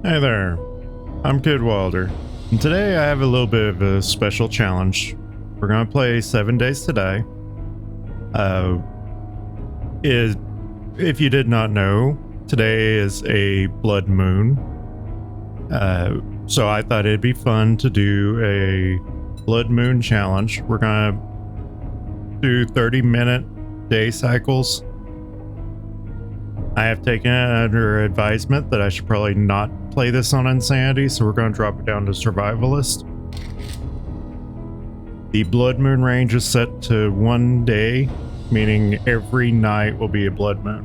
Hey there, I'm Kid Wilder, and today I have a little bit of a special challenge. We're gonna play 7 days today. Is if you did not know, today is a blood moon. So I thought it'd be fun to do a blood moon challenge. We're gonna do 30-minute day cycles. I have taken it under advisement that I should probably not play this on Insanity, so we're going to drop it down to Survivalist. The blood moon range is set to 1 day, meaning every night will be a blood moon.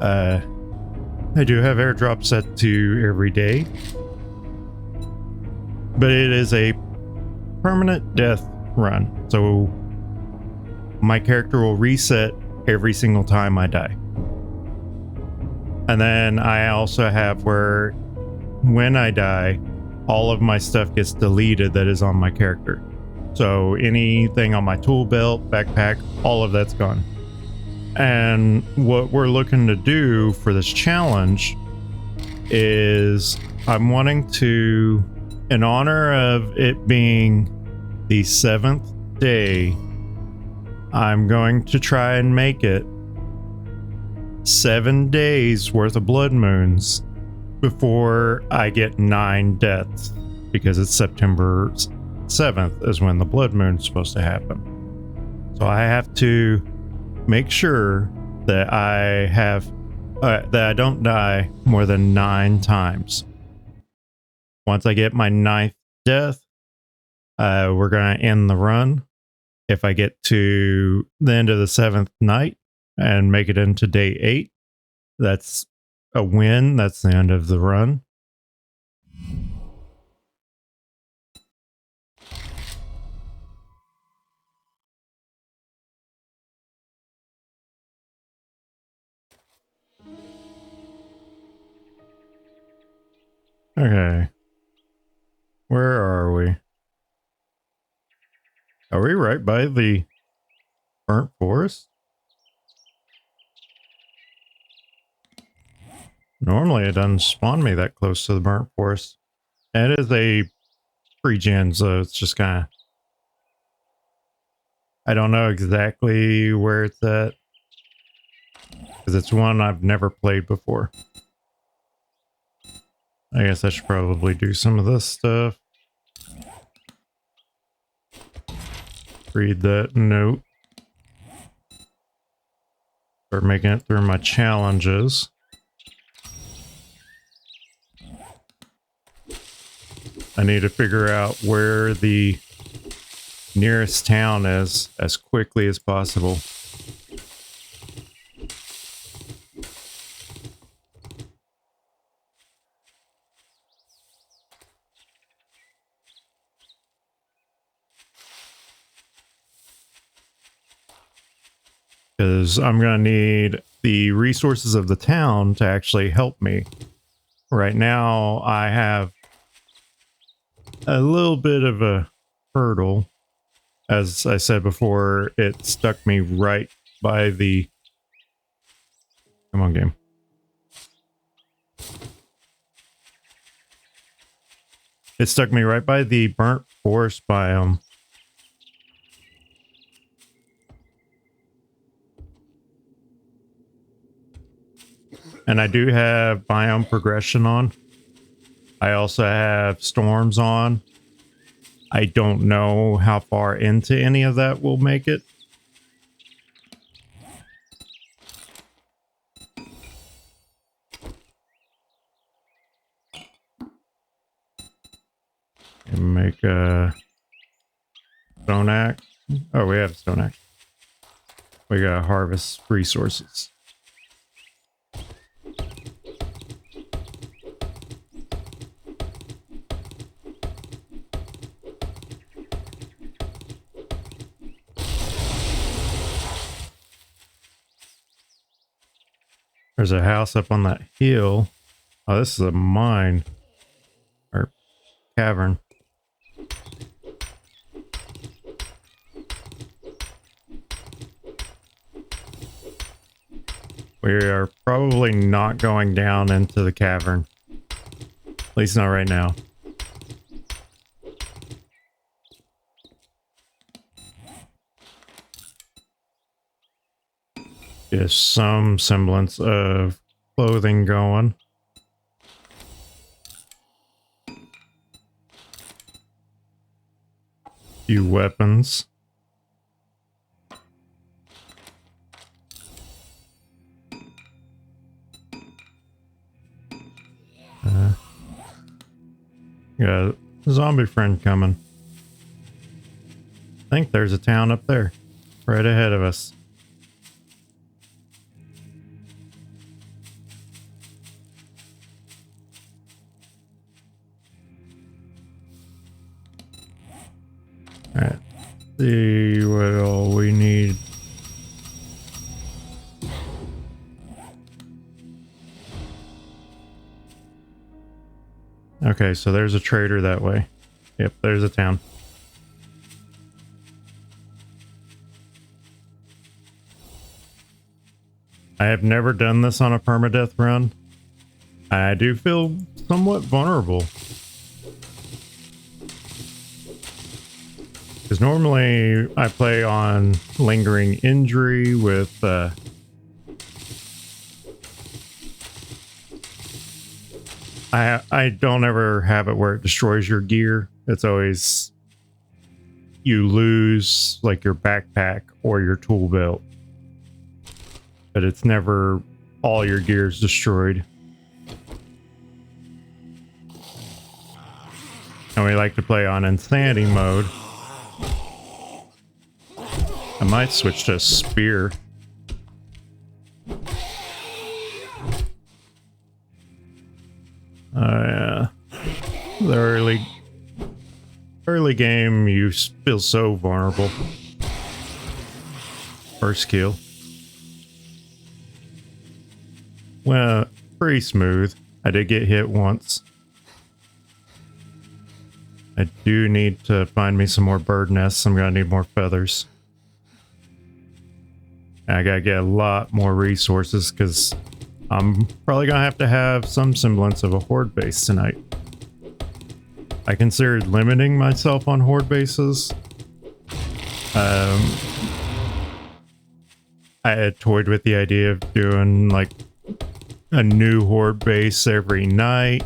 I do have airdrop set to every day, but it is a permanent death run, so my character will reset every single time I die. And then I also have where when I die, all of my stuff gets deleted that is on my character. So anything on my tool belt, backpack, all of that's gone. And what we're looking to do for this challenge is I'm wanting to, in honor of it being the 7th day, I'm going to try and make it 7 days worth of blood moons before I get 9 deaths, because it's September 7th is when the blood moon's supposed to happen. So I have to make sure that I have that I don't die more than 9 times. Once I get my 9th death, we're gonna end the run. If I get to the end of the 7th night and make it into day 8, that's a win. That's the end of the run. Okay. Where are we? Are we right by the burnt forest? Normally it doesn't spawn me that close to the burnt forest. And it is a pre-gen, so it's just kind of... I don't know exactly where it's at, because it's one I've never played before. I guess I should probably do some of this stuff. Read that note. Start making it through my challenges. I need to figure out where the nearest town is as quickly as possible. Because I'm going to need the resources of the town to actually help me. Right now, I have a little bit of a hurdle. As I said before, it stuck me right by the... Come on, game. It stuck me right by the burnt forest biome. And I do have biome progression on. I also have storms on. I don't know how far into any of that will make it. And make a stone axe. Oh, we have a stone axe. We gotta harvest resources. There's a house up on that hill. Oh, this is a mine. Or cavern. We are probably not going down into the cavern. At least not right now. Just some semblance of clothing going. Few weapons. Got a zombie friend coming. I think there's a town up there, right ahead of us. Alright, see what all we need. Okay, so there's a trader that way. Yep, there's a town. I have never done this on a permadeath run. I do feel somewhat vulnerable. Because normally I play on lingering injury with I don't ever have it where it destroys your gear. It's always you lose like your backpack or your tool belt. But it's never all your gear's destroyed. And we like to play on insanity mode. I might switch to a spear. Yeah. The early game, you feel so vulnerable. First kill. Well, pretty smooth. I did get hit once. I do need to find me some more bird nests. I'm gonna need more feathers. I gotta get a lot more resources because I'm probably gonna have some semblance of a horde base tonight. I considered limiting myself on horde bases. I had toyed with the idea of doing like a new horde base every night.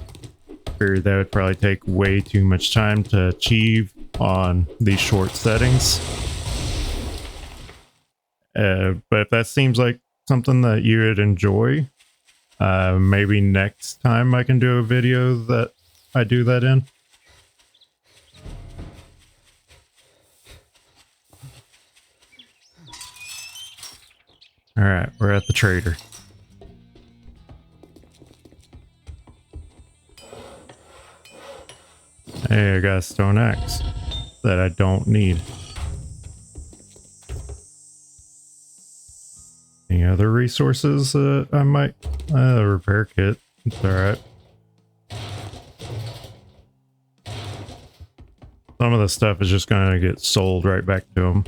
Figured that would probably take way too much time to achieve on these short settings. But if that seems like something that you would enjoy, maybe next time I can do a video that I do that in. Alright, we're at the trader. Hey, I got a stone axe that I don't need. Any other resources I might... repair kit. It's alright. Some of the stuff is just gonna get sold right back to them.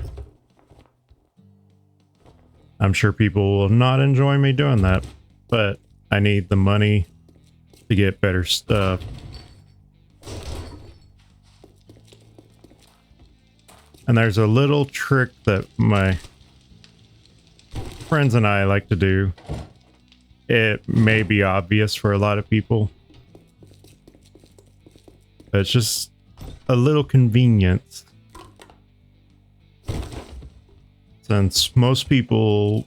I'm sure people will not enjoy me doing that, but I need the money to get better stuff. And there's a little trick that my friends and I like to do. It may be obvious for a lot of people, but it's just a little convenience. Since most people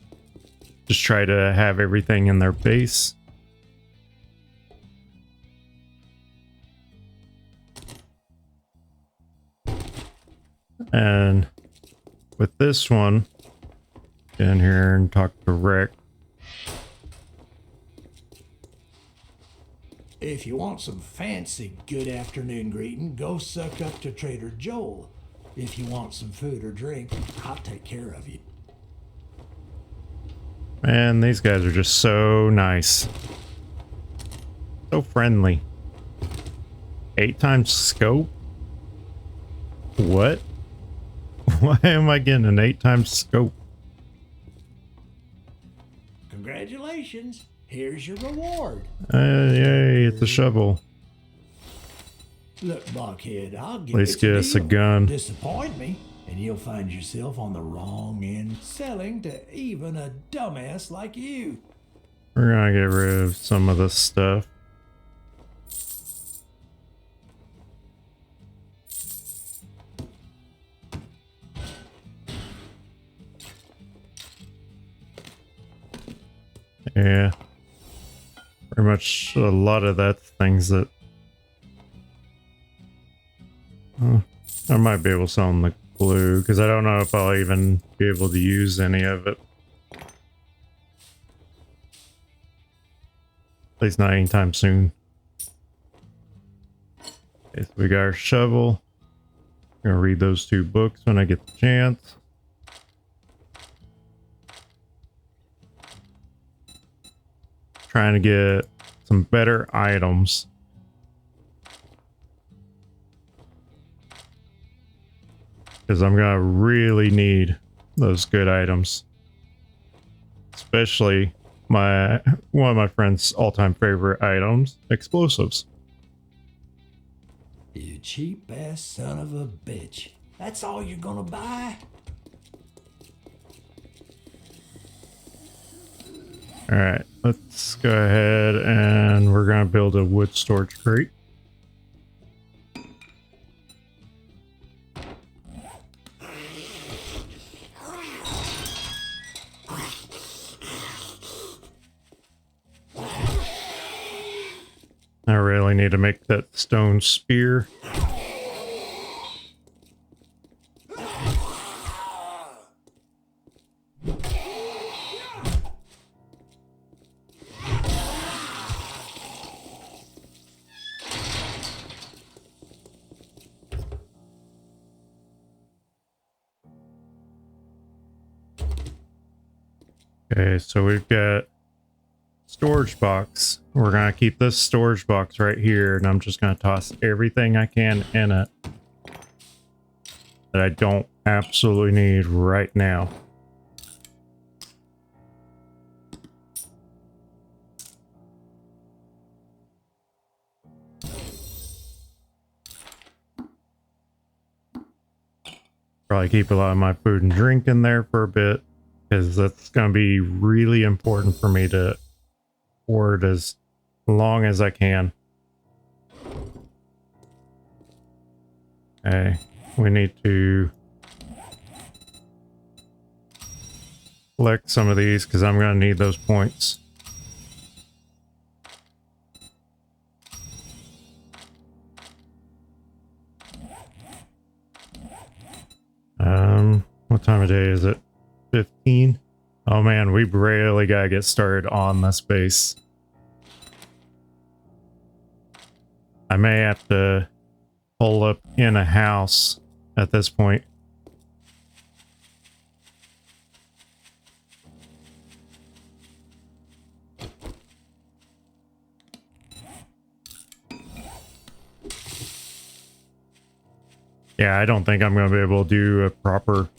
just try to have everything in their base. And with this one, get in here and talk to Rick. If you want some fancy good afternoon greeting, go suck up to Trader Joel. If you want some food or drink, I'll take care of you. Man, these guys are just so nice. So friendly. 8 times scope? What? Why am I getting an 8 times scope? Congratulations. Congratulations. Here's your reward. Yay, it's a shovel. Look, Buckhead, I'll give At least you get us a gun. Disappoint me, and you'll find yourself on the wrong end selling to even a dumbass like you. We're gonna get rid of some of this stuff. Yeah. Pretty much a lot of that things that I might be able to sell them the glue, because I don't know if I'll even be able to use any of it. At least not anytime soon. Okay, so we got our shovel. I'm gonna read those 2 books when I get the chance. Trying to get some better items. Because I'm gonna really need those good items. Especially one of my friend's all-time favorite items, explosives. You cheap ass son of a bitch. That's all you're gonna buy? Alright, let's go ahead and we're gonna build a wood storage crate. I really need to make that stone spear. Okay, so we've got storage box. We're gonna keep this storage box right here, and I'm just gonna toss everything I can in it that I don't absolutely need right now. Probably keep a lot of my food and drink in there for a bit, because that's going to be really important for me to hoard as long as I can. Okay, we need to collect some of these because I'm going to need those points. What time of day is it? 15? Oh man, we really gotta get started on this base. I may have to pull up in a house at this point. Yeah, I don't think I'm going to be able to do a proper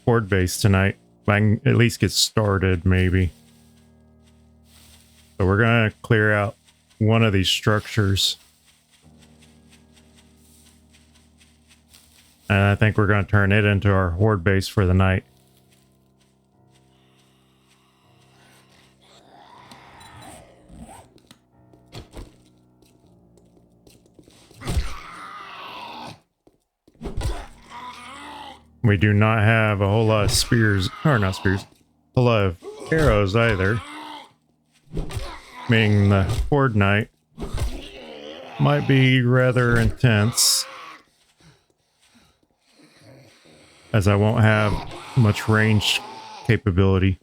board base tonight. I can at least get started, maybe. So we're going to clear out one of these structures. And I think we're going to turn it into our horde base for the night. We do not have a whole lot of spears, or not spears, a lot of arrows either. Meaning the horde night might be rather intense, as I won't have much range capability.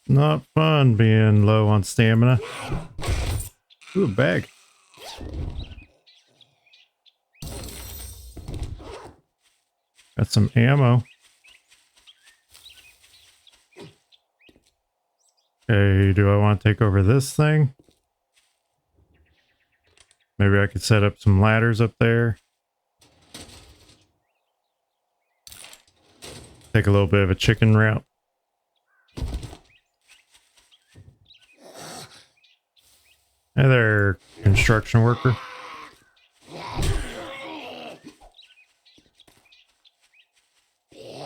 Not fun being low on stamina. Ooh, a bag. Got some ammo. Okay, do I want to take over this thing? Maybe I could set up some ladders up there. Take a little bit of a chicken route. Hey there, construction worker.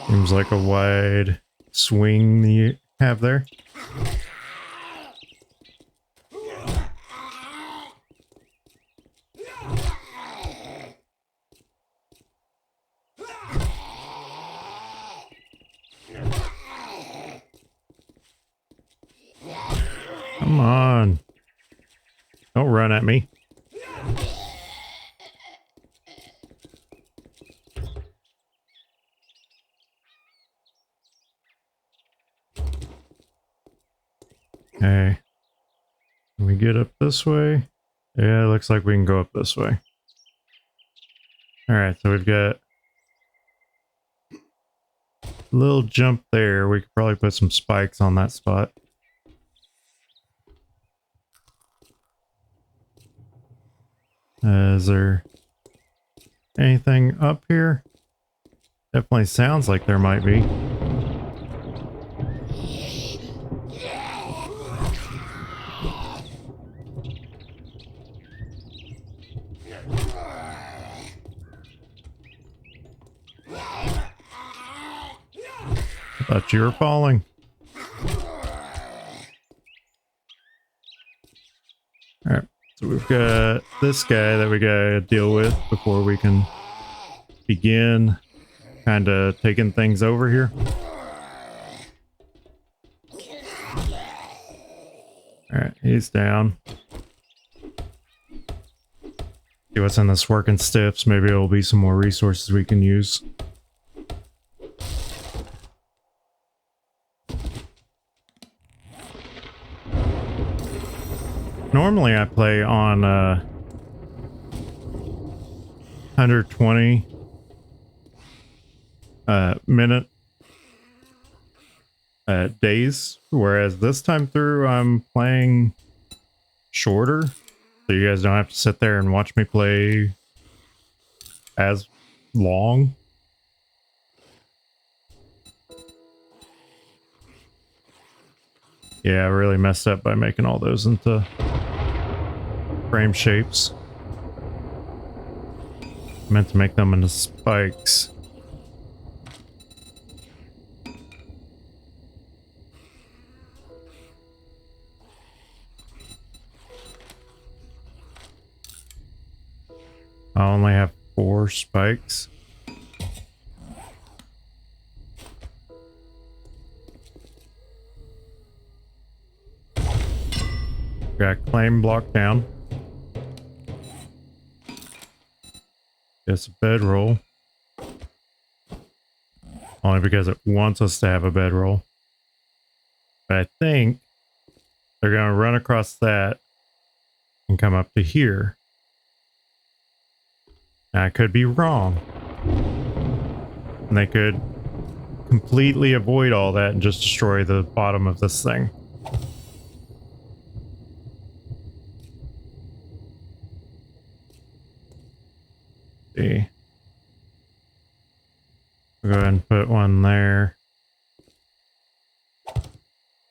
Seems like a wide swing you have there. Come on. Don't run at me. Okay. Can we get up this way? Yeah, it looks like we can go up this way. Alright, so we've got a little jump there. We could probably put some spikes on that spot. Is there anything up here? Definitely sounds like there might be. Thought you were falling. Alright, so we've got this guy that we gotta deal with before we can begin kind of taking things over here. Alright, he's down. See what's in this working stiffs. Maybe it'll be some more resources we can use. Normally I play on 120 minute days, whereas this time through I'm playing shorter, so you guys don't have to sit there and watch me play as long. Yeah, I really messed up by making all those into frame shapes. I meant to make them into spikes. I only have 4 spikes. Got claim block down. It's a bedroll. Only because it wants us to have a bedroll. But I think they're going to run across that and come up to here. Now, I could be wrong. And they could completely avoid all that and just destroy the bottom of this thing. See. We'll go ahead and put one there.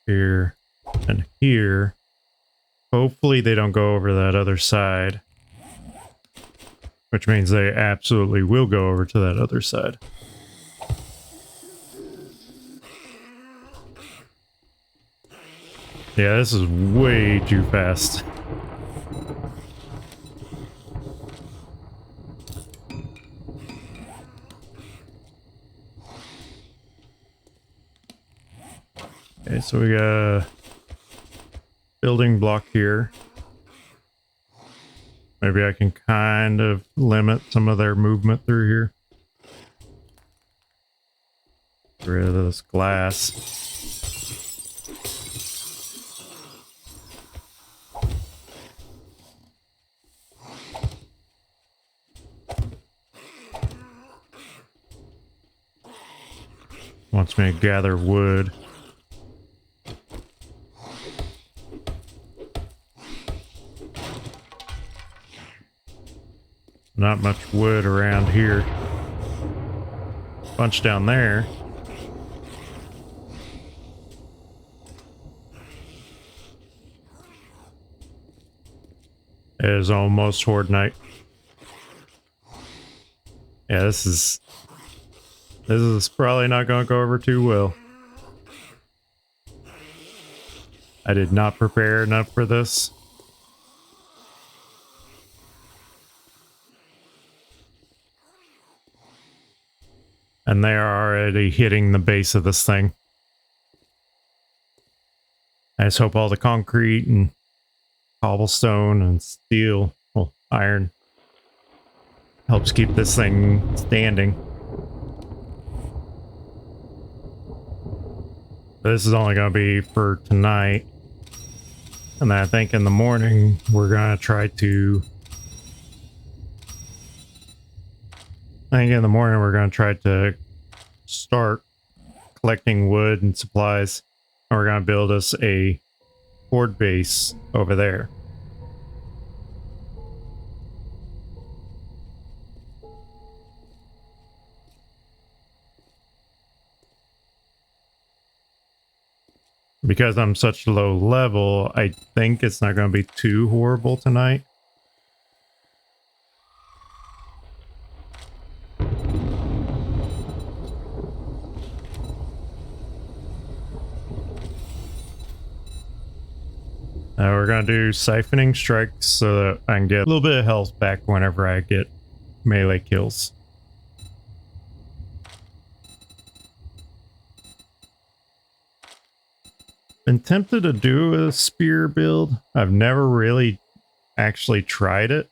Here. And here. Hopefully they don't go over that other side. Which means they absolutely will go over to that other side. Yeah, this is way too fast. Okay, so we got a building block here. Maybe I can kind of limit some of their movement through here. Get rid of this glass. wants me to gather wood. Not much wood around here. Bunch down there. It is almost horde night. Yeah, this is probably not going to go over too well. I did not prepare enough for this. And they are already hitting the base of this thing. I just hope all the concrete and cobblestone and steel, well, iron, helps keep this thing standing. This is only going to be for tonight. And then I think in the morning, we're going to try to... start collecting wood and supplies. And we're going to build us a horde base over there. Because I'm such low level, I think it's not going to be too horrible tonight. We're going to do siphoning strikes so that I can get a little bit of health back whenever I get melee kills. Been tempted to do a spear build. I've never really actually tried it.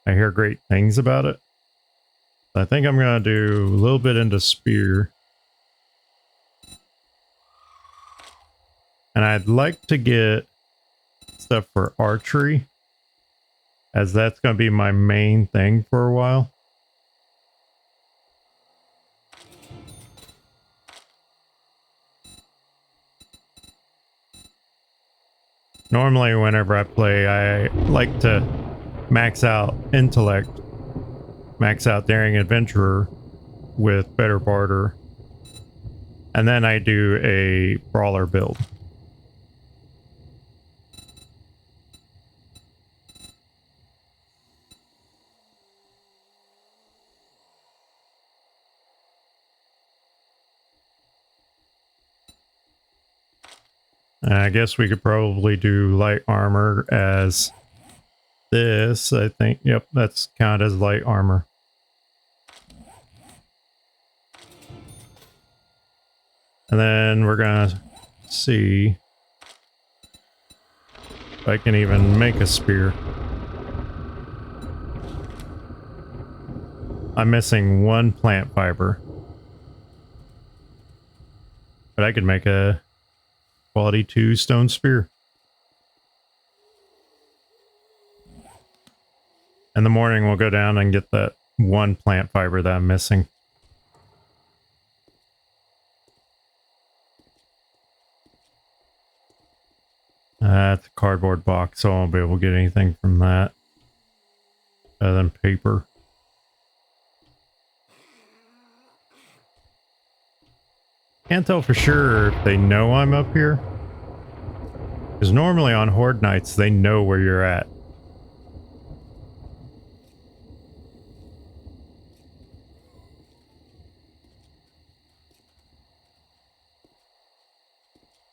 I hear great things about it. I think I'm going to do a little bit into spear. And I'd like to get stuff for archery, as that's going to be my main thing for a while. Normally, whenever I play, I like to max out intellect, max out daring adventurer with better barter, and then I do a brawler build. I guess we could probably do light armor as this, I think. Yep, that's counted as light armor. And then we're gonna see if I can even make a spear. I'm missing one plant fiber. But I could make a quality 2 stone spear. In the morning, we'll go down and get that one plant fiber that I'm missing. It's a cardboard box, so I won't be able to get anything from that other than paper. Can't tell for sure if they know I'm up here. Because normally on Horde nights, they know where you're at.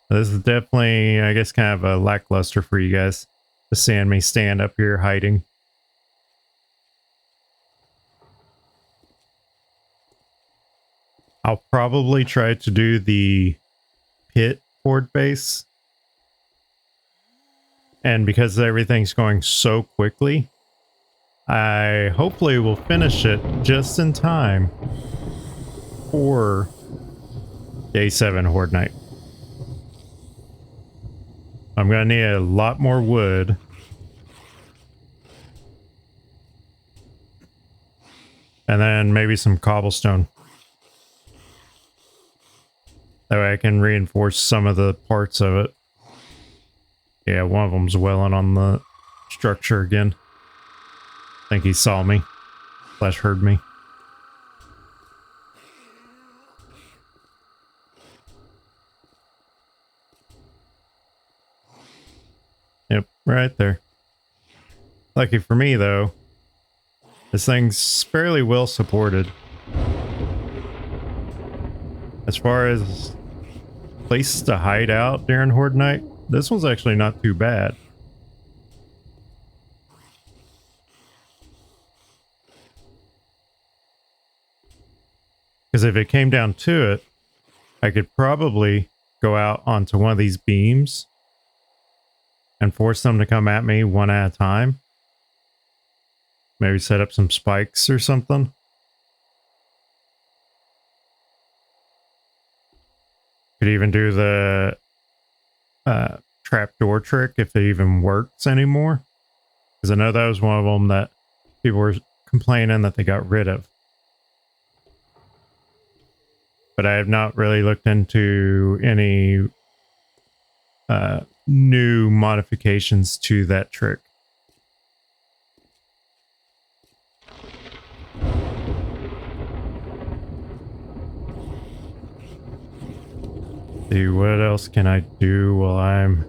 This is definitely, I guess, kind of a lackluster for you guys. Just seeing me stand up here hiding. I'll probably try to do the pit horde base. And because everything's going so quickly, I hopefully will finish it just in time for day 7 horde night. I'm going to need a lot more wood. And then maybe some cobblestone. That way I can reinforce some of the parts of it. Yeah, one of them's welling on the structure again. I think he saw me. Slash heard me. Yep, right there. Lucky for me, though, this thing's fairly well supported. As far as places to hide out during Horde Night, this one's actually not too bad. Because if it came down to it, I could probably go out onto one of these beams and force them to come at me one at a time. Maybe set up some spikes or something. Could even do the trapdoor trick if it even works anymore. Because I know that was one of them that people were complaining that they got rid of. But I have not really looked into any new modifications to that trick. See, what else can I do while I'm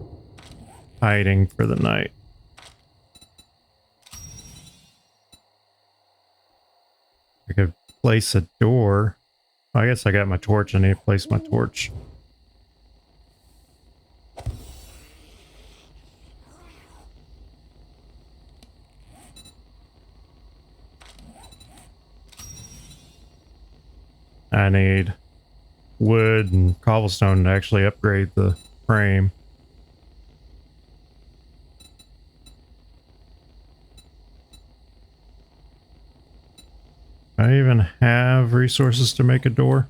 hiding for the night? I could place a door. I guess I got my torch. I need to place my torch. I need wood and cobblestone to actually upgrade the frame. I even have resources to make a door.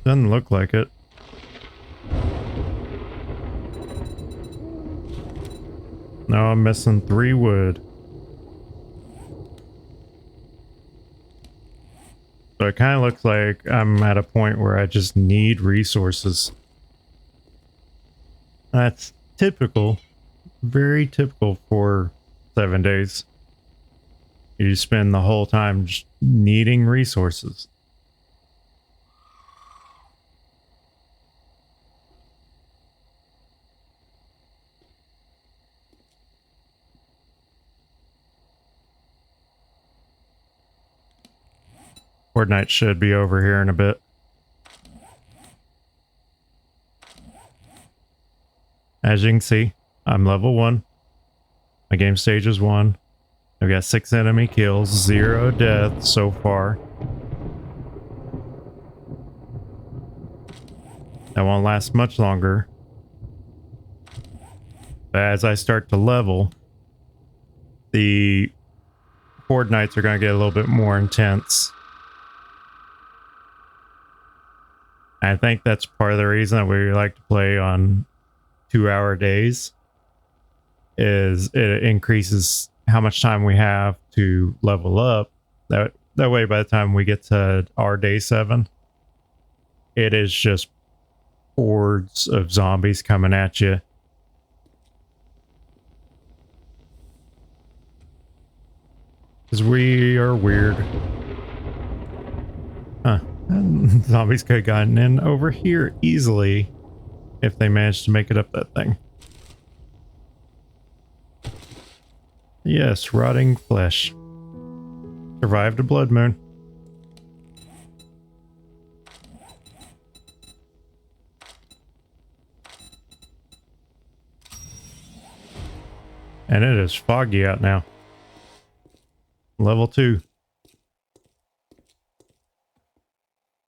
Doesn't look like it. No, I'm missing 3 wood. So it kind of looks like I'm at a point where I just need resources. That's typical. Very typical for 7 days. You spend the whole time just needing resources. Horde Night should be over here in a bit. As you can see, I'm level 1. My game stage is 1. I've got 6 enemy kills, 0 deaths so far. That won't last much longer. But as I start to level, the Horde Nights are going to get a little bit more intense. I think that's part of the reason that we like to play on 2-hour days, is it increases how much time we have to level up. That way, by the time we get to our day 7, it is just hordes of zombies coming at you. Because we are weird. Huh. Zombies could have gotten in over here easily if they managed to make it up that thing. Yes, rotting flesh. Survived a blood moon. And it is foggy out now. Level 2.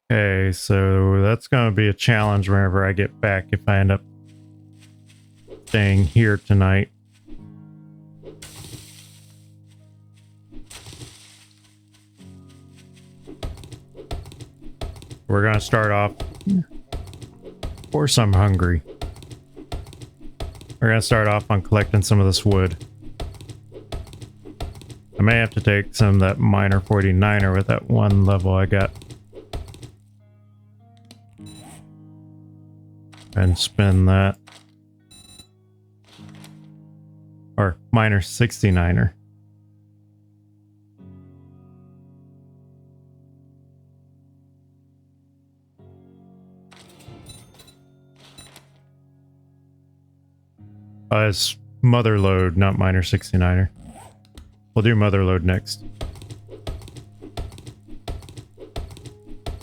Okay, so that's going to be a challenge whenever I get back if I end up staying here tonight. We're going to start off, of course I'm hungry. We're going to start off on collecting some of this wood. I may have to take some of that minor 49er with that one level I got. And spin that. Or minor 69er. It's mother load, not minor 69er. We'll do mother load next.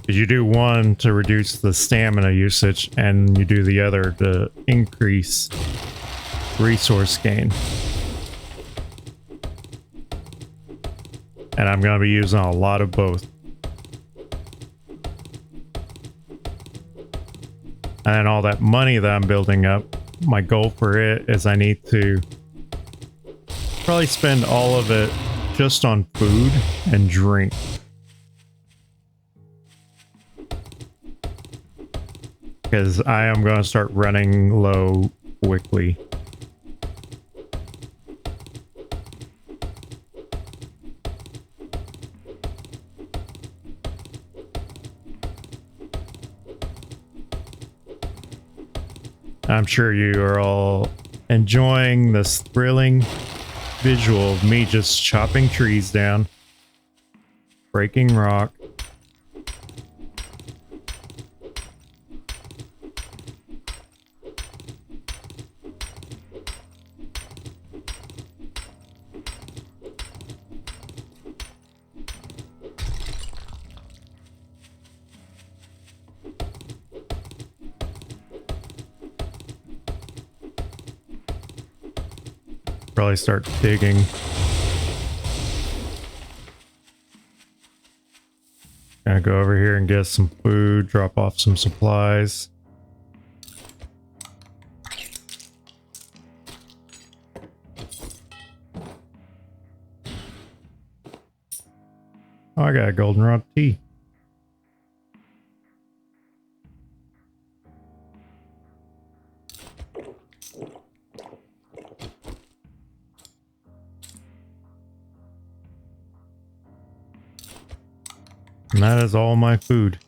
You do one to reduce the stamina usage, and you do the other to increase resource gain. And I'm going to be using a lot of both. And all that money that I'm building up, my goal for it is I need to probably spend all of it just on food and drink. Because I am going to start running low quickly. I'm sure you are all enjoying this thrilling visual of me just chopping trees down, breaking rock. Probably start digging. Gonna go over here and get some food, drop off some supplies. Oh, I got a goldenrod tea. And that is all my food.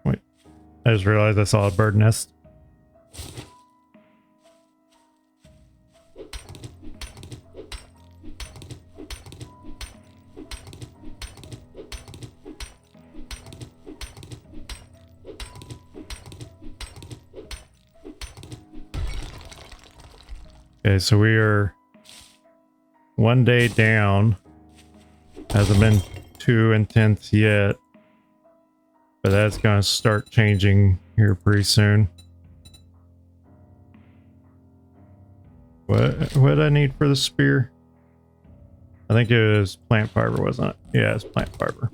Wait, I just realized I saw a bird nest. Okay, so we are one day down. Hasn't been too intense yet, but that's going to start changing here pretty soon. What did I need for the spear? I think it was plant fiber, wasn't it? Yeah, it's plant fiber.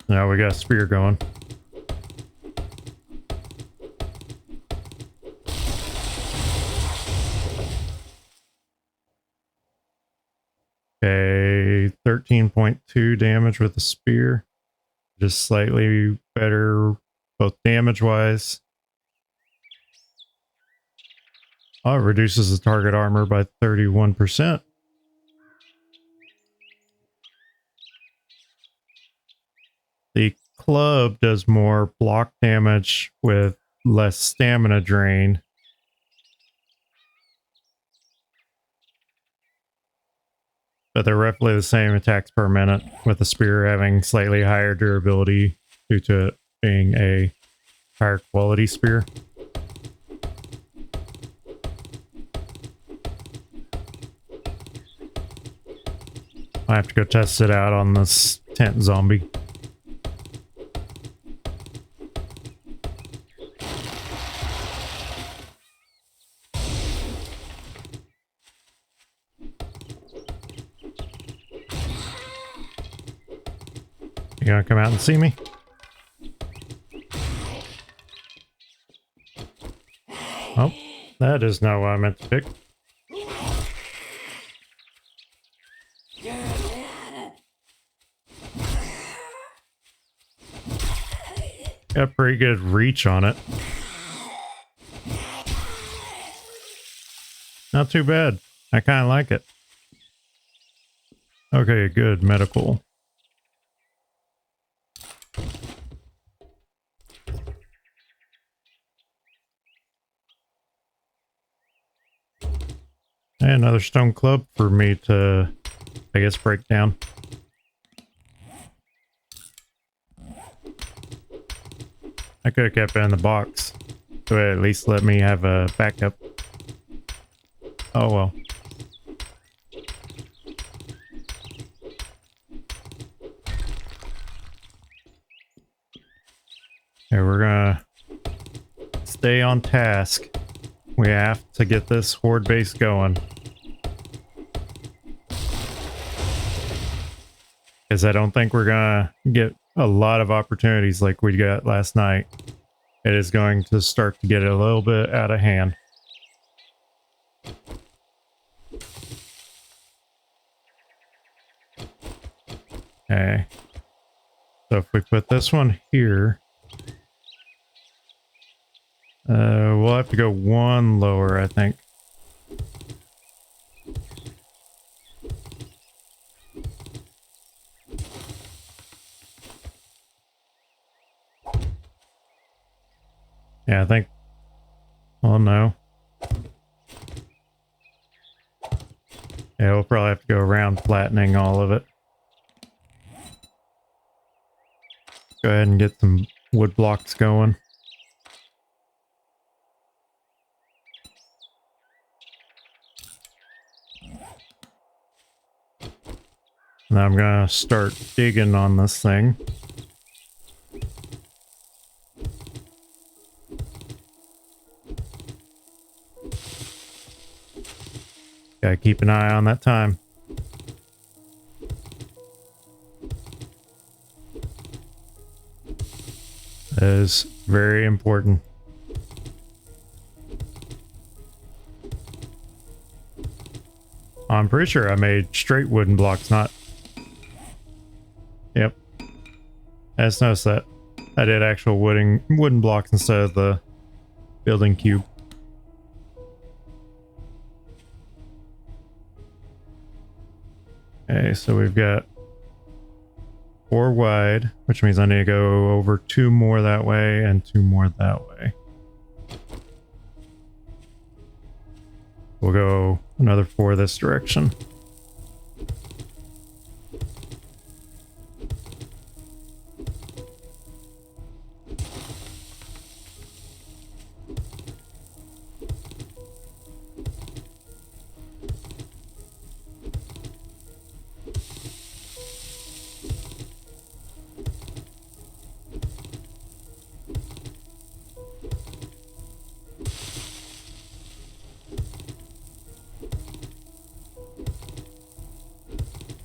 Now we got a spear going. Okay, 13.2 damage with the spear. Just slightly better, both damage-wise. Oh, it reduces the target armor by 31%. The club does more block damage with less stamina drain. But they're roughly the same attacks per minute, with the spear having slightly higher durability due to it being a higher quality spear. I have to go test it out on this tent zombie. You gonna come out and see me? Oh, that is not what I meant to pick. Got pretty good reach on it. Not too bad. I kind of like it. Okay, good. Medical. And another stone club for me to, I guess, break down. I could have kept it in the box. So at least let me have a backup. Oh well. Okay, we're gonna stay on task. We have to get this horde base going. Because I don't think we're gonna get a lot of opportunities like we got last night. It is going to start to get a little bit out of hand. Okay. So if we put this one here, we'll have to go one lower, I think. Yeah, I think. Oh no. Yeah, we'll probably have to go around flattening all of it. Go ahead and get some wood blocks going. And I'm gonna start digging on this thing. Gotta keep an eye on that time. That is very important. I'm pretty sure I made straight wooden blocks, not... Yep. I just noticed that. I did actual wooden blocks instead of the building cube. Okay, so we've got 4 wide, which means I need to go over 2 more that way and 2 more that way. We'll go another 4 this direction.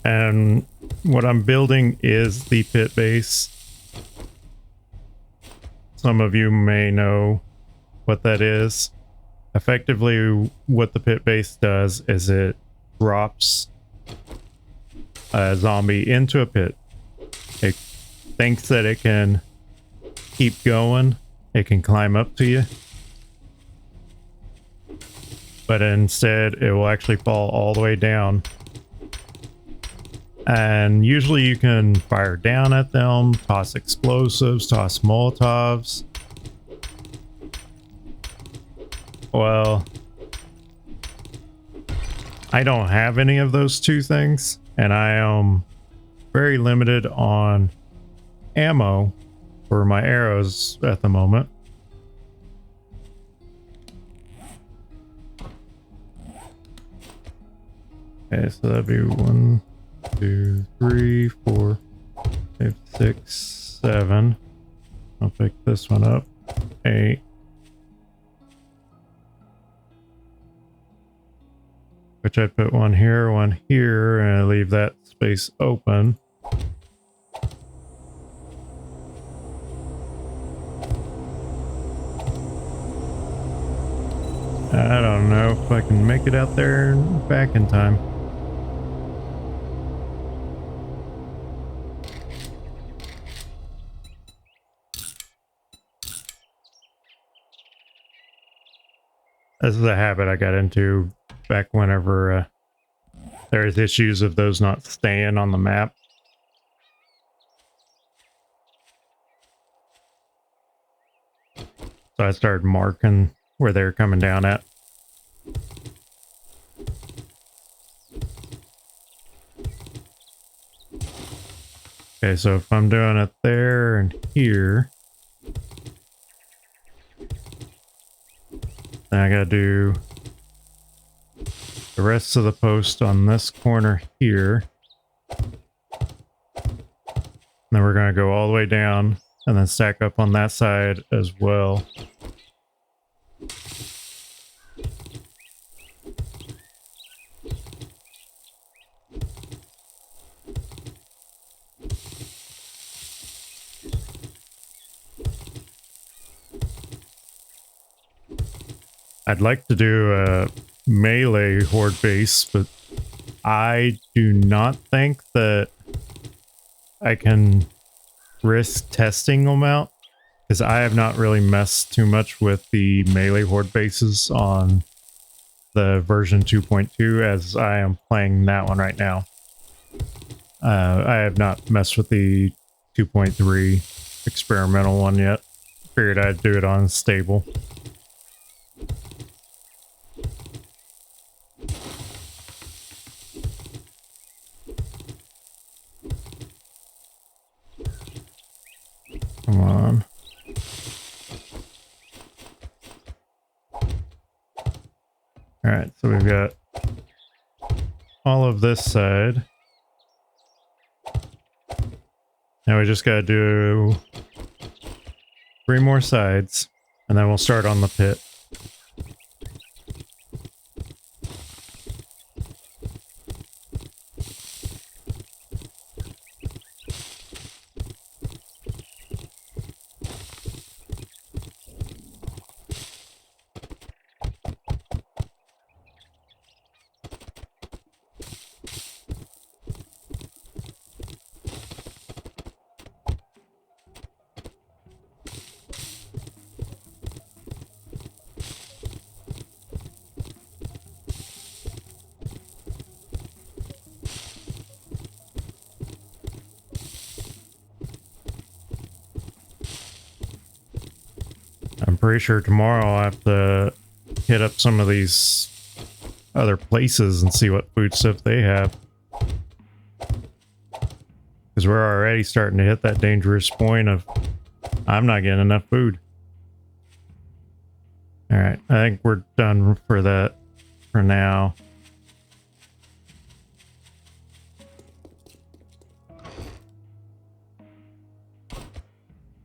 And what I'm building is the pit base. Some of you may know what that is. Effectively, what the pit base does is it drops a zombie into a pit. It thinks that it can keep going. It can climb up to you. But instead, it will actually fall all the way down. And usually you can fire down at them, toss explosives, toss Molotovs. Well, I don't have any of those 2 things, and I am very limited on ammo for my arrows at the moment. Okay, so that'd be 1, 2, 3, 4, 5, 6, 7. I'll pick this one up. 8. Which I'd put one here, and I leave that space open. I don't know if I can make it out there and back in time. This is a habit I got into back whenever there's issues of those not staying on the map. So I started marking where they're coming down at. Okay, so if I'm doing it there and here, then I gotta do the rest of the post on this corner here. And then we're gonna go all the way down and then stack up on that side as well. I'd like to do a melee horde base, but I do not think that I can risk testing them out, because I have not really messed too much with the melee horde bases on the version 2.2 as I am playing that one right now. I have not messed with the 2.3 experimental one yet. Figured I'd do it on stable. Come on. Alright, so we've got all of this side. Now we just gotta do 3 more sides, and then we'll start on the pit. I'm pretty sure tomorrow I'll have to hit up some of these other places and see what food stuff they have. Because we're already starting to hit that dangerous point of I'm not getting enough food. Alright, I think we're done for that for now.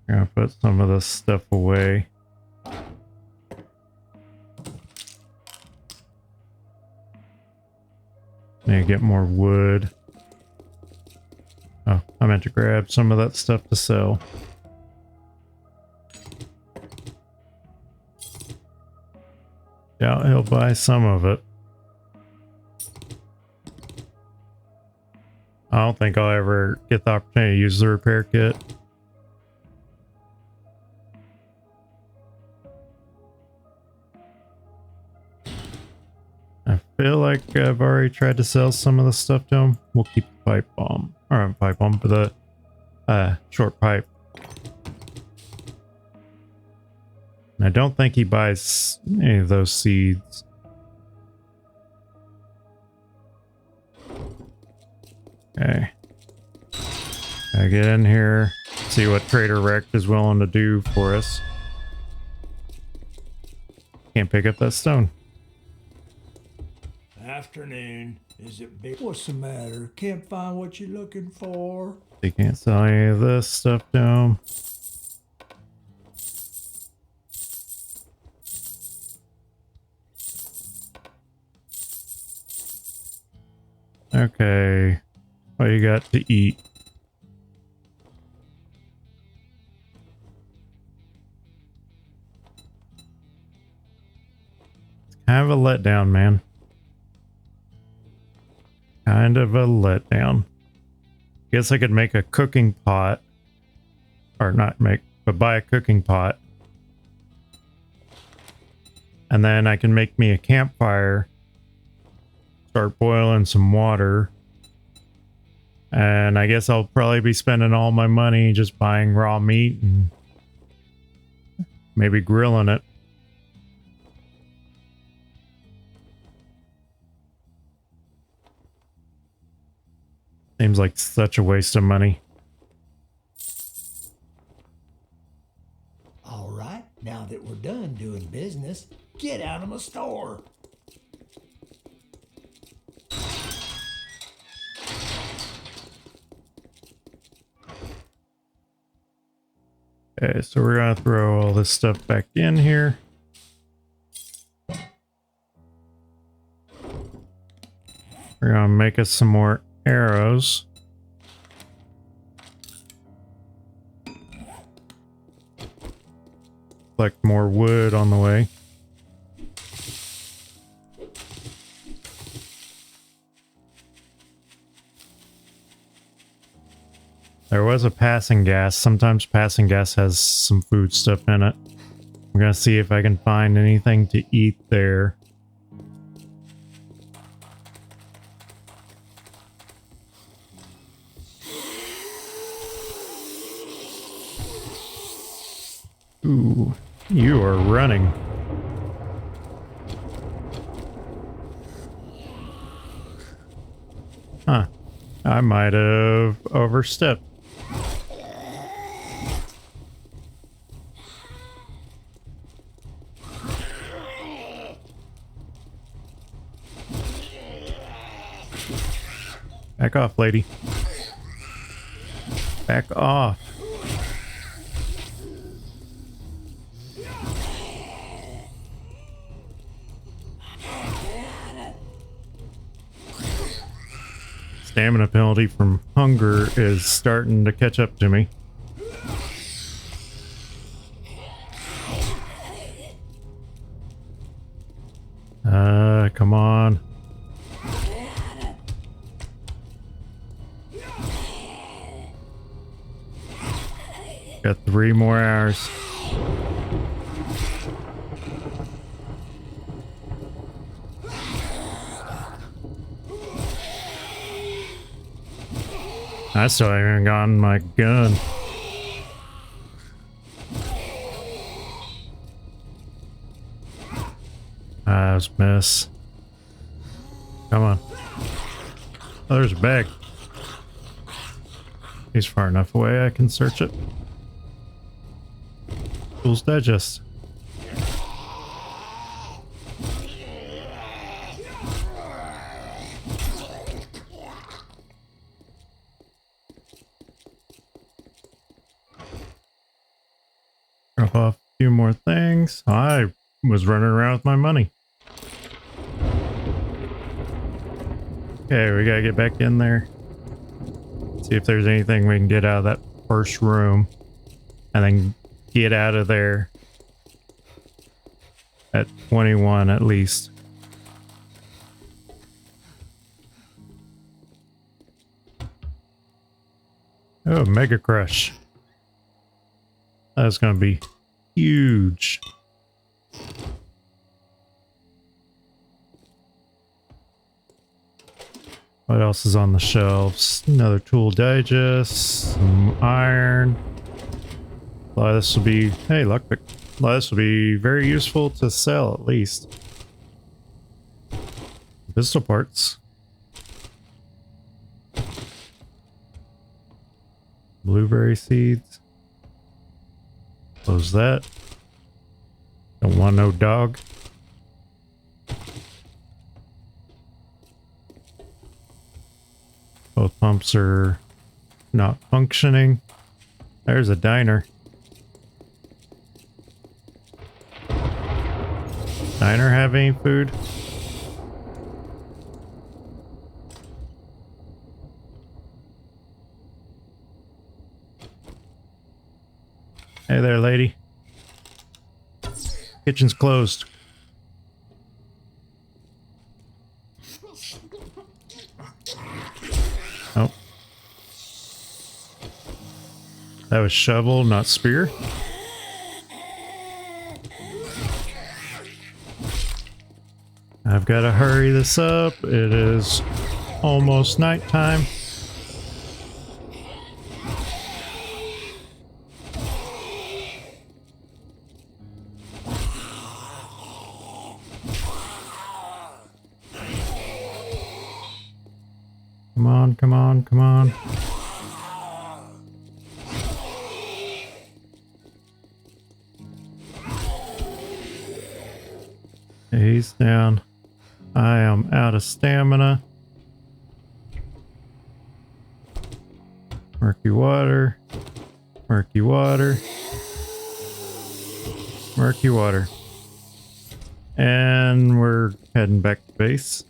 I'm gonna put some of this stuff away. Need to get more wood. Oh, I meant to grab some of that stuff to sell. Yeah, he'll buy some of it. I don't think I'll ever get the opportunity to use the repair kit. I feel like I've already tried to sell some of the stuff to him. We'll keep the pipe bomb. Or not pipe bomb, but the short pipe. And I don't think he buys any of those seeds. Okay. Gotta get in here, see what Trader Rect is willing to do for us. Can't pick up that stone. Afternoon. Is it big? What's the matter? Can't find what you're looking for? They can't sell any of this stuff to him. Okay. What you got to eat? It's kind of a letdown, man. Kind of a letdown. Guess I could make a cooking pot. Or not make, but buy a cooking pot. And then I can make me a campfire, start boiling some water. And I guess I'll probably be spending all my money just buying raw meat and maybe grilling it. Seems like such a waste of money. All right, now that we're done doing business, get out of my store. Okay, so we're gonna throw all this stuff back in here. We're gonna make us some more arrows. Collect more wood on the way. There was a passing gas. Sometimes passing gas has some food stuff in it. I'm gonna see if I can find anything to eat there. Ooh, you are running. Huh. I might have overstepped. Back off, lady. Back off. Stamina penalty from hunger is starting to catch up to me. Come on. Got 3 more hours. I still haven't even gotten my gun. That was a miss. Come on. Oh, there's a bag. He's far enough away I can search it. Tools digest. Drop off a few more things. I was running around with my money. Okay, we gotta get back in there. See if there's anything we can get out of that first room. And then get out of there at 21 at least. Oh, Mega Crush. That's gonna be huge. What else is on the shelves? Another tool digest, some iron. A lot of this will be, hey, lockpick. A lot of this will be very useful to sell at least. Pistol parts. Blueberry seeds. Close that. Don't want no dog. Both pumps are not functioning. There's a diner. Diner have any food? Hey there, lady. Kitchen's closed. Oh. That was shovel, not spear. I've got to hurry this up. It is almost nighttime. Come on, come on, come on. He's down. I am out of stamina. Murky water. Murky water. Murky water. And we're heading back to base.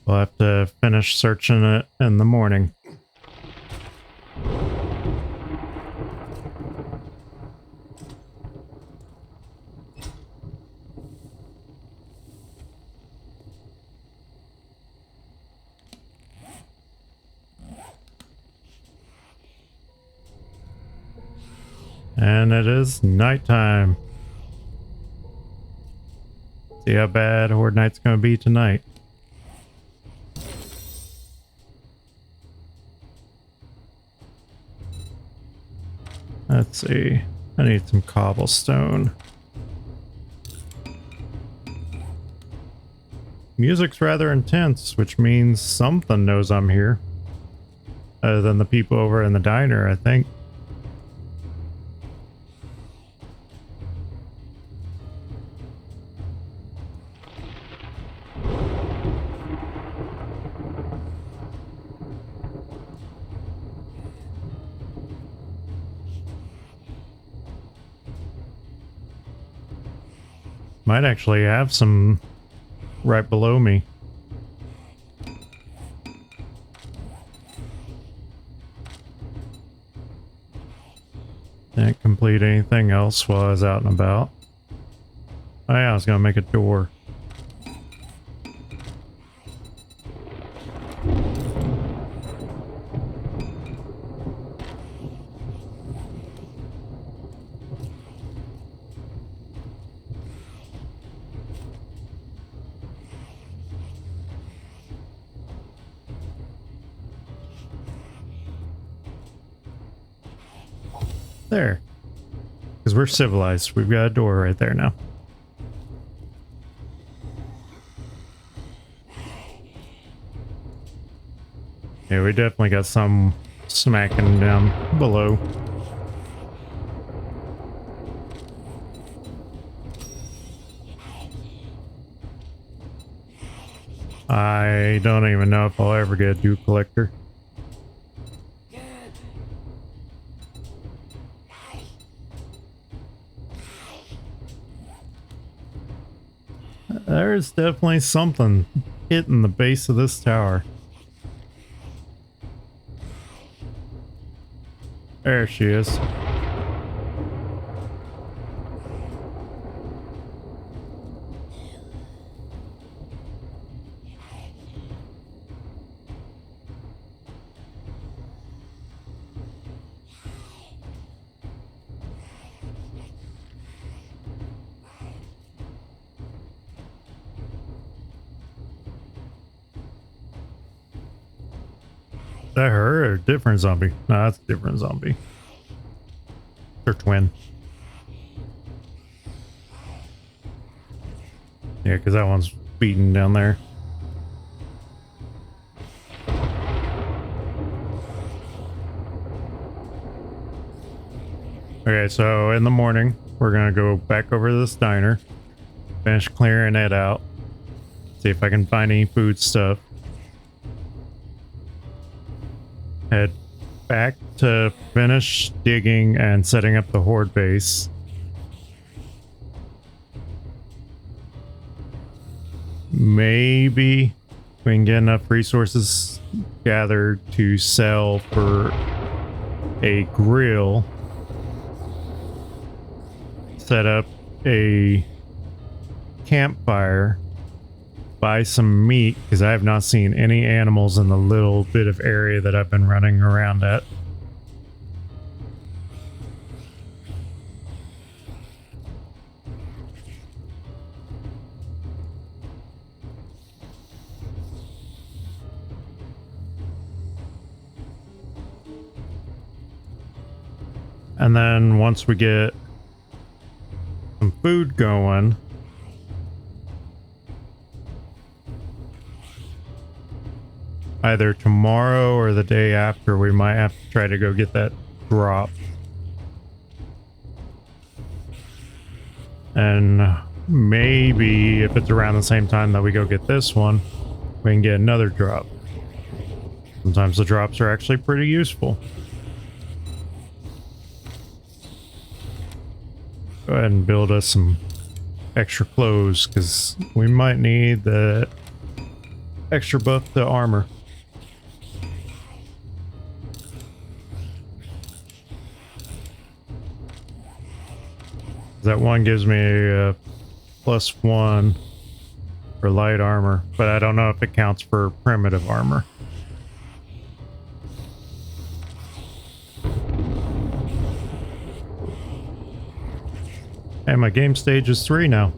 We'll have to finish searching it in the morning. And it is nighttime. See how bad Horde Night's gonna be tonight. Let's see. I need some cobblestone. Music's rather intense, which means something knows I'm here. Other than the people over in the diner, I think. Might actually have some right below me. Didn't complete anything else while I was out and about. Oh yeah, I was gonna make a door. There. Because we're civilized. We've got a door right there now. Yeah, we definitely got some smacking down below. I don't even know if I'll ever get a dew collector. There's definitely something hitting the base of this tower. There she is. Is that her or a different zombie? No, that's a different zombie. Her twin. Yeah, because that one's beaten down there. Okay, so in the morning, we're going to go back over to this diner, finish clearing it out, see if I can find any food stuff. Head back to finish digging and setting up the horde base. Maybe we can get enough resources gathered to sell for a grill. Set up a campfire. Buy some meat, because I have not seen any animals in the little bit of area that I've been running around at. And then once we get some food going, either tomorrow or the day after, we might have to try to go get that drop. And maybe if it's around the same time that we go get this one, we can get another drop. Sometimes the drops are actually pretty useful. Go ahead and build us some extra clothes, because we might need the extra buff to armor. That one gives me a +1 for light armor, but I don't know if it counts for primitive armor. Hey, my game stage is 3 now.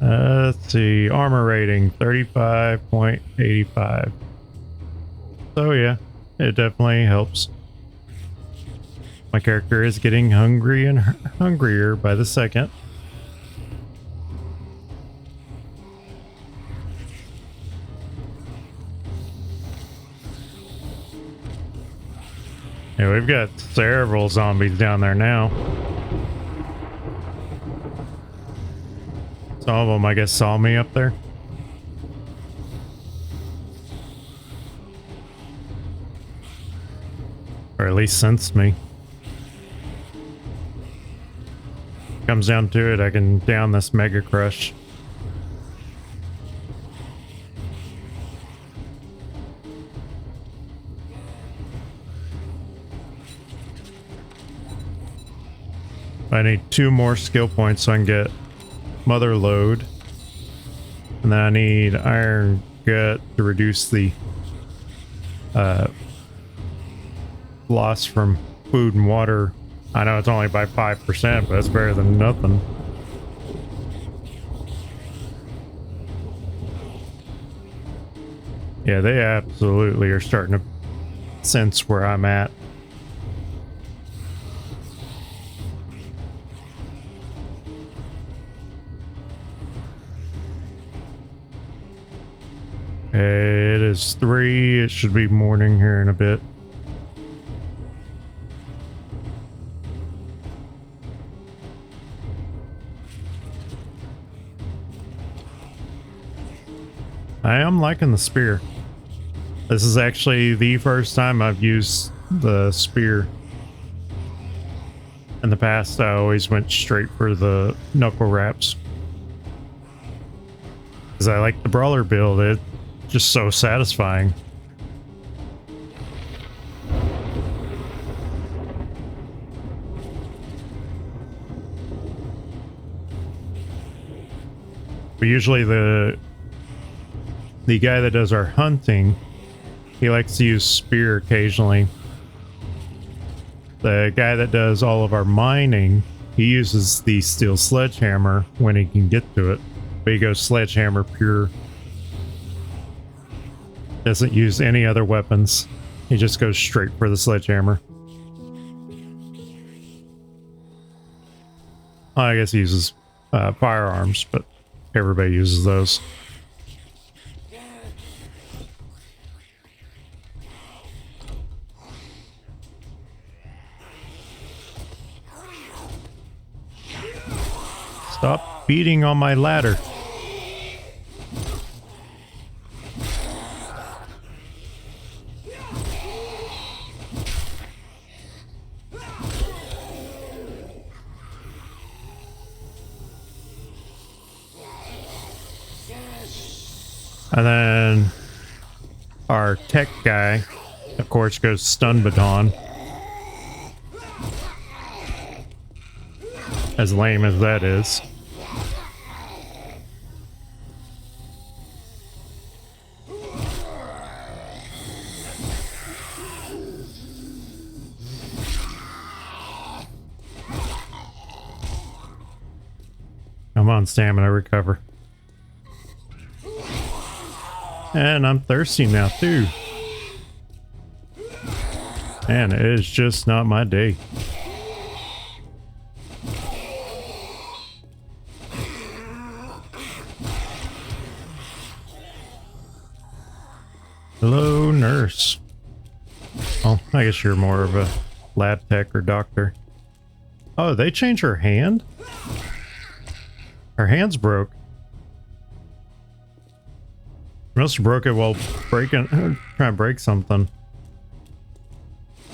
Let's see, armor rating 35.85. So yeah, it definitely helps. My character is getting hungry and hungrier by the second. Yeah, we've got several zombies down there now. Some of them, I guess, saw me up there. Or at least sensed me. Comes down to it, I can down this Mega Crush. I need 2 more skill points so I can get Mother Load. And then I need Iron Gut to reduce the loss from food and water. I know it's only by 5%, but it's better than nothing. Yeah, they absolutely are starting to sense where I'm at. It is 3. It should be morning here in a bit. I am liking the spear. This is actually the first time I've used the spear. In the past, I always went straight for the knuckle wraps. Because I like the brawler build. It's just so satisfying. But usually the guy that does our hunting, he likes to use spear occasionally. The guy that does all of our mining, he uses the steel sledgehammer when he can get to it. But he goes sledgehammer pure. Doesn't use any other weapons. He just goes straight for the sledgehammer. I guess he uses firearms, but everybody uses those. Stop beating on my ladder. And then our tech guy, of course, goes stun baton. As lame as that is. Come on, stamina, recover. And I'm thirsty now too. Man, it is just not my day. Hello, nurse. Oh, I guess you're more of a lab tech or doctor. Oh, they changed her hand? Her hand's broke. Must have broke it while trying to break something.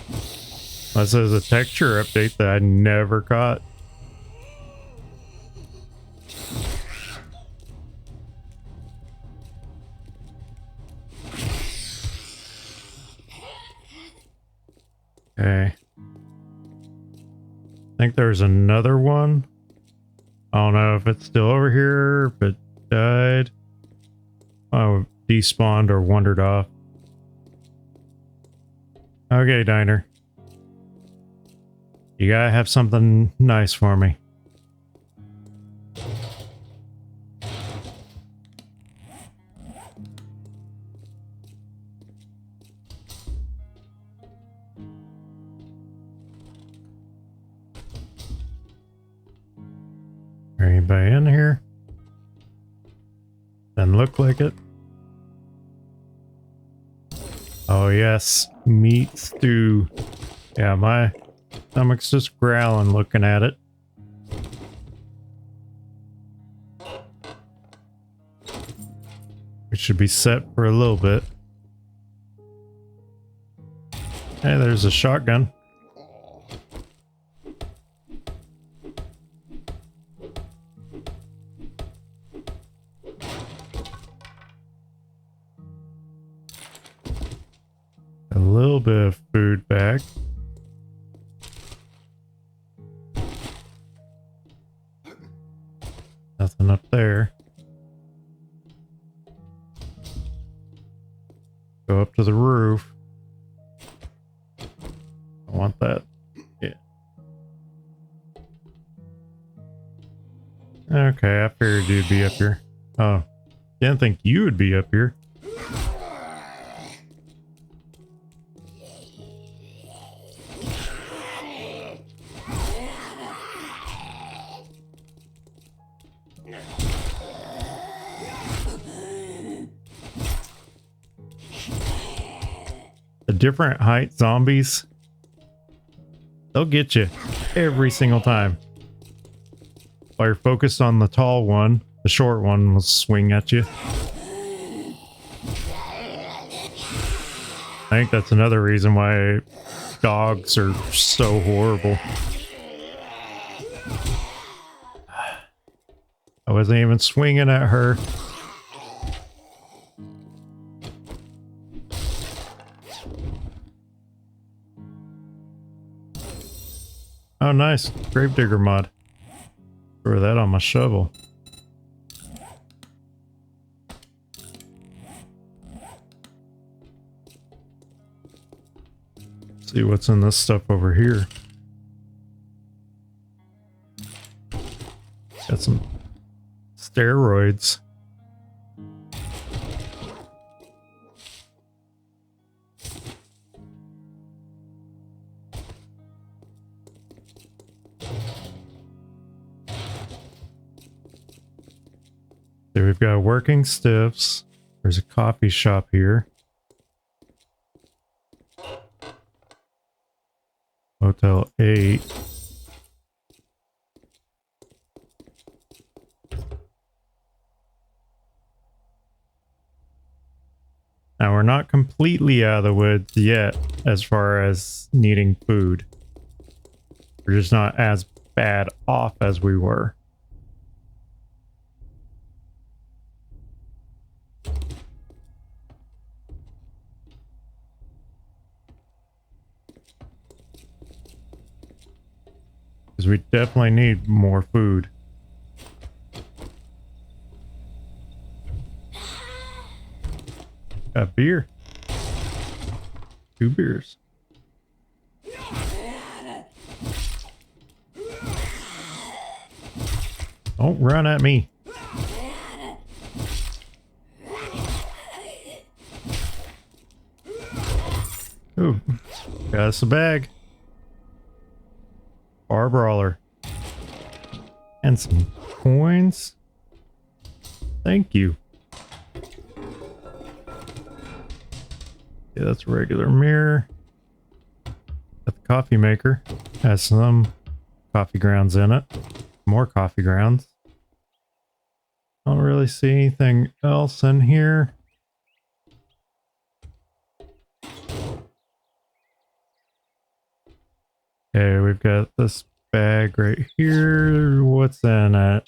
This is a texture update that I never caught. Okay. I think there's another one. I don't know if it's still over here, if it died. Oh, despawned or wandered off. Okay, diner. You gotta have something nice for me. Anybody in here? Doesn't look like it. Oh yes, meat stew. Yeah, my stomach's just growling looking at it. It should be set for a little bit. Hey, there's a shotgun. A little bit of food back. Nothing up there. Go up to the roof. I want that. Yeah. Okay, I figured you'd be up here. Oh, didn't think you would be up here. The different height zombies, they'll get you every single time. While you're focused on the tall one, the short one will swing at you. I think that's another reason why dogs are so horrible. I wasn't even swinging at her. Oh, nice. Gravedigger mod. Throw that on my shovel. See what's in this stuff over here. Got some steroids. So we've got working stiffs. There's a coffee shop here. Hotel 8. Now we're not completely out of the woods yet as far as needing food. We're just not as bad off as we were. Because we definitely need more food. Got beer. 2 beers. Don't run at me. Ooh, got us a bag. Bar brawler. And some coins. Thank you. Yeah, that's a regular mirror. Got the coffee maker. Has some coffee grounds in it. More coffee grounds. Don't really see anything else in here. Okay, we've got this bag right here. What's in it?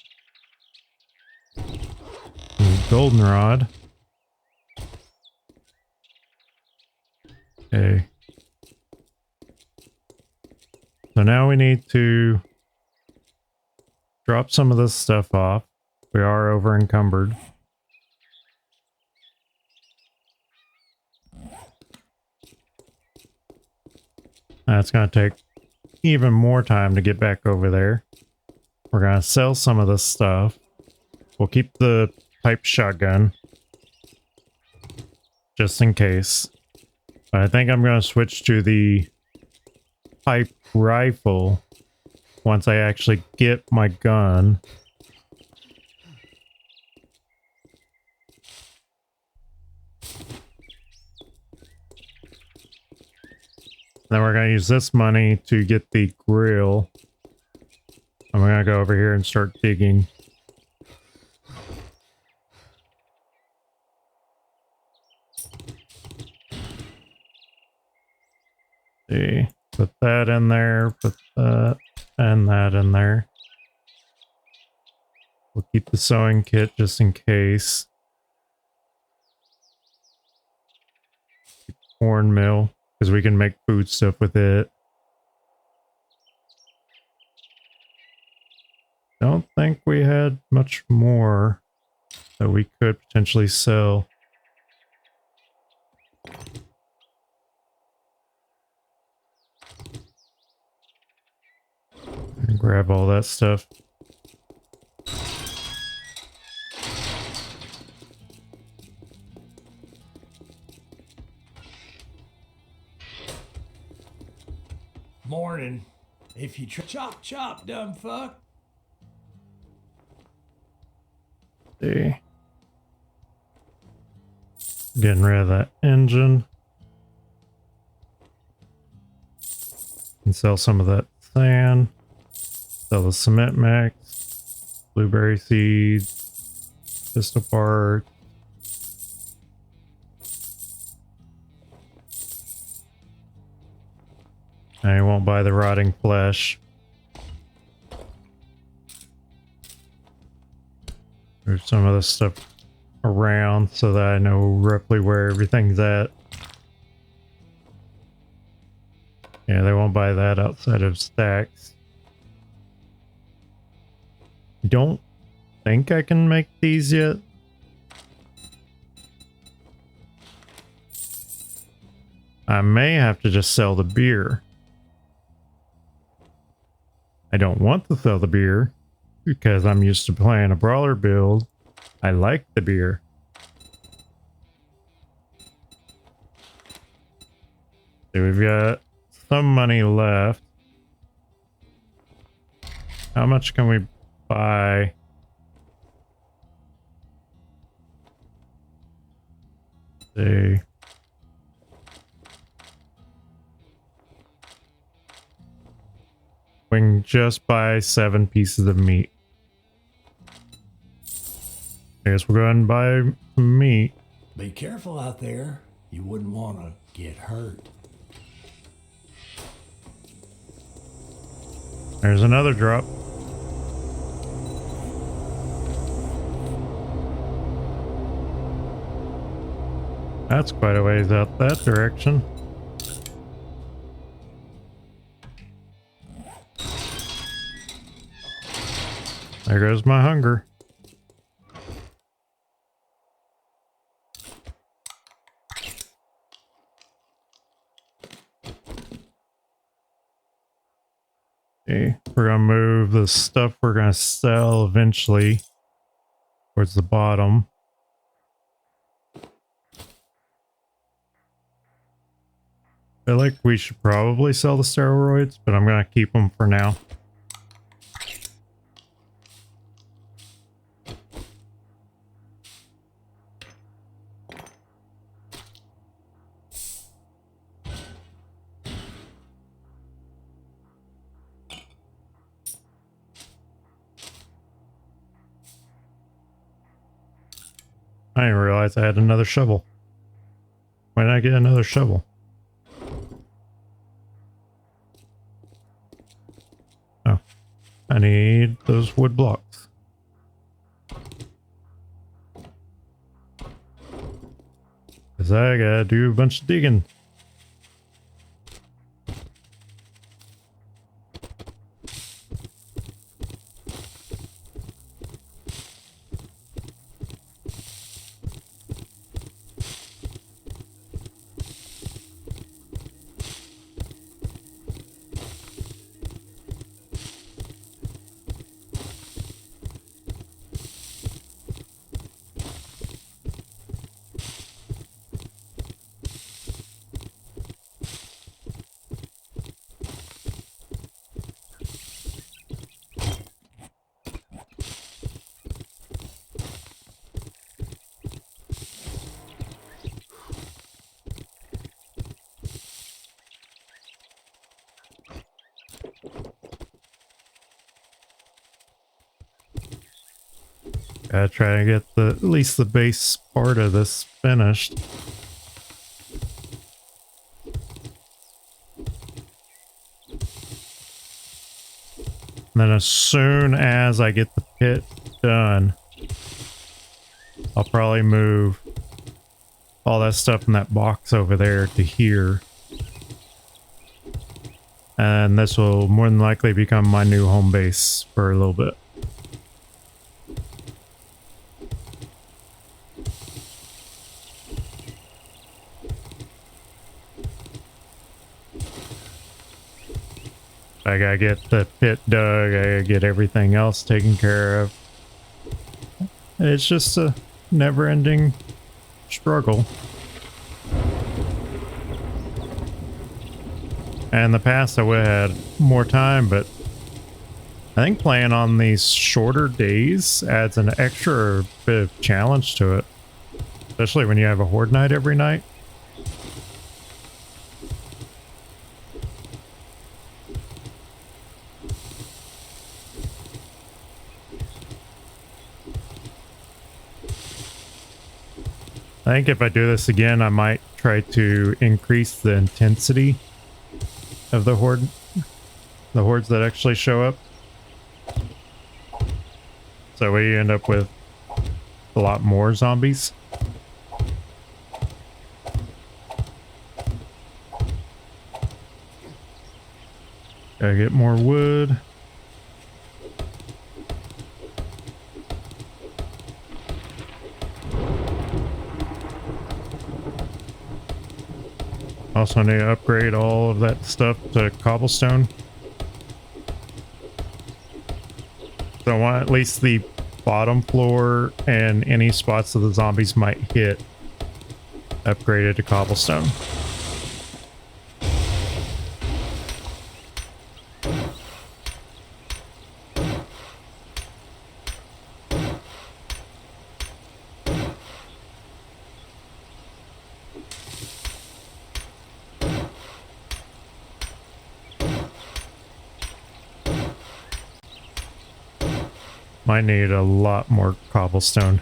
Goldenrod. Okay. So now we need to drop some of this stuff off. We are over encumbered. That's going to take even more time to get back over there. We're going to sell some of this stuff. We'll keep the pipe shotgun just in case. But I think I'm going to switch to the pipe rifle once I actually get my gun. Then we're going to use this money to get the grill. And we're going to go over here and start digging. See, put that in there, put that and that in there. We'll keep the sewing kit just in case. Corn mill, because we can make food stuff with it. Don't think we had much more that we could potentially sell. And grab all that stuff. Morning. If you chop, chop, dumb fuck. See. Getting rid of that engine. And sell some of that sand. Sell the cement mix. Blueberry seeds. Pistol part. I won't buy the rotting flesh. Move some of this stuff around so that I know roughly where everything's at. Yeah, they won't buy that outside of stacks. Don't think I can make these yet. I may have to just sell the beer. I don't want to sell the beer because I'm used to playing a brawler build. I like the beer. So we've got some money left. How much can we buy? Let's see. We can just buy 7 pieces of meat. I guess we'll go ahead and buy some meat. Be careful out there. You wouldn't want to get hurt. There's another drop. That's quite a ways out that direction. There goes my hunger. Okay, we're gonna move the stuff we're gonna sell eventually towards the bottom. feel like we should probably sell the steroids, but I'm gonna keep them for now. I didn't realize I had another shovel. Why did I get another shovel? Oh, I need those wood blocks. Cause I gotta do a bunch of digging. Gotta try to get at least the base part of this finished. And then as soon as I get the pit done, I'll probably move all that stuff in that box over there to here. And this will more than likely become my new home base for a little bit. I gotta get the pit dug, I gotta get everything else taken care of. It's just a never-ending struggle. And in the past I would have had more time, but I think playing on these shorter days adds an extra bit of challenge to it. Especially when you have a horde night every night. I think if I do this again, I might try to increase the intensity of the hordes that actually show up. So we end up with a lot more zombies. Gotta get more wood. Also need to upgrade all of that stuff to cobblestone. So I want at least the bottom floor and any spots that the zombies might hit upgraded to cobblestone. Might need a lot more cobblestone.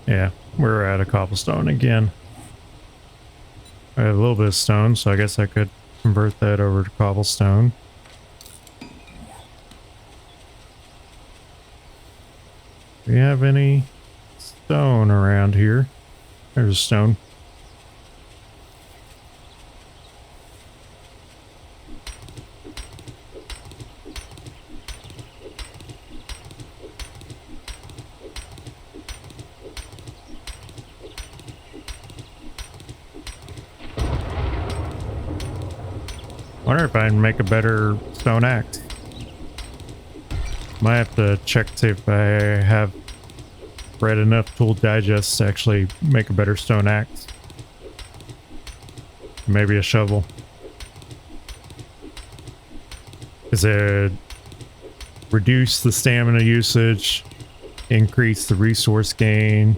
Yeah, we're out of cobblestone again. I have a little bit of stone, so I guess I could convert that over to cobblestone. Do we have any stone around here? There's a stone. Wonder if I can make a better stone axe. Might have to check to see if I have read enough tool digests to actually make a better stone axe. Maybe a shovel. Is it reduce the stamina usage, increase the resource gain,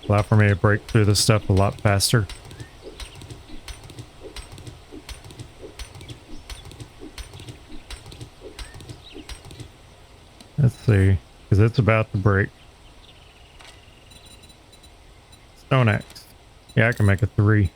allow for me to break through this stuff a lot faster? Let's see, because it's about to break. Stone axe. Yeah, I can make a 3.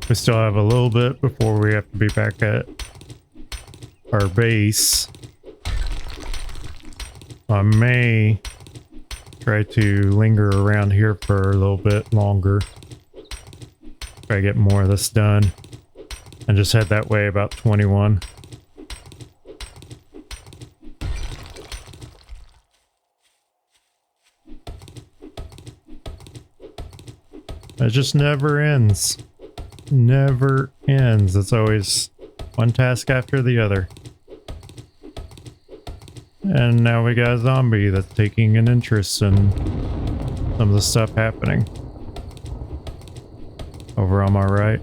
We still have a little bit before we have to be back at our base. I may try to linger around here for a little bit longer. Try to get more of this done. And just head that way about 21. It just never ends. Never ends. It's always one task after the other. And now we got a zombie that's taking an interest in some of the stuff happening. Over on my right.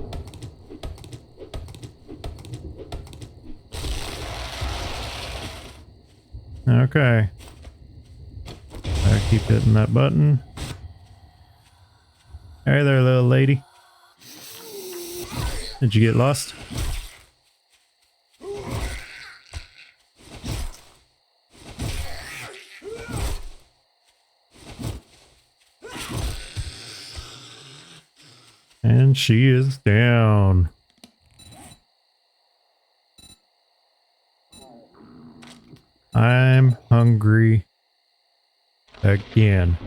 Okay. I keep hitting that button. Hey there, little lady. Did you get lost? And she is down. I'm hungry again.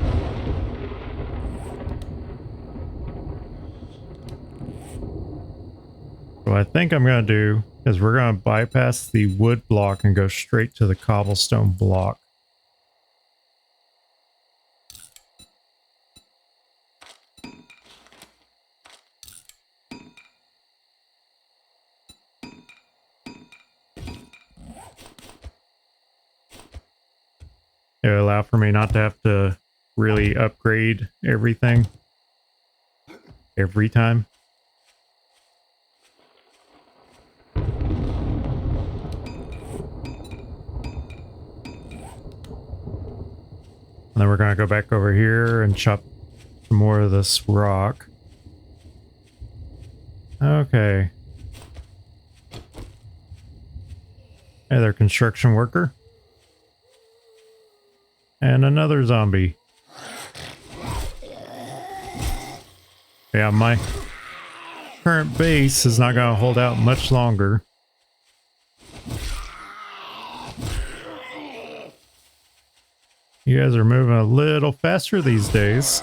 What I think I'm going to do is we're going to bypass the wood block and go straight to the cobblestone block. It'll allow for me not to have to really upgrade everything every time. And then we're going to go back over here and chop some more of this rock. Okay. Hey there, construction worker. And another zombie. Yeah, my current base is not going to hold out much longer. You guys are moving a little faster these days.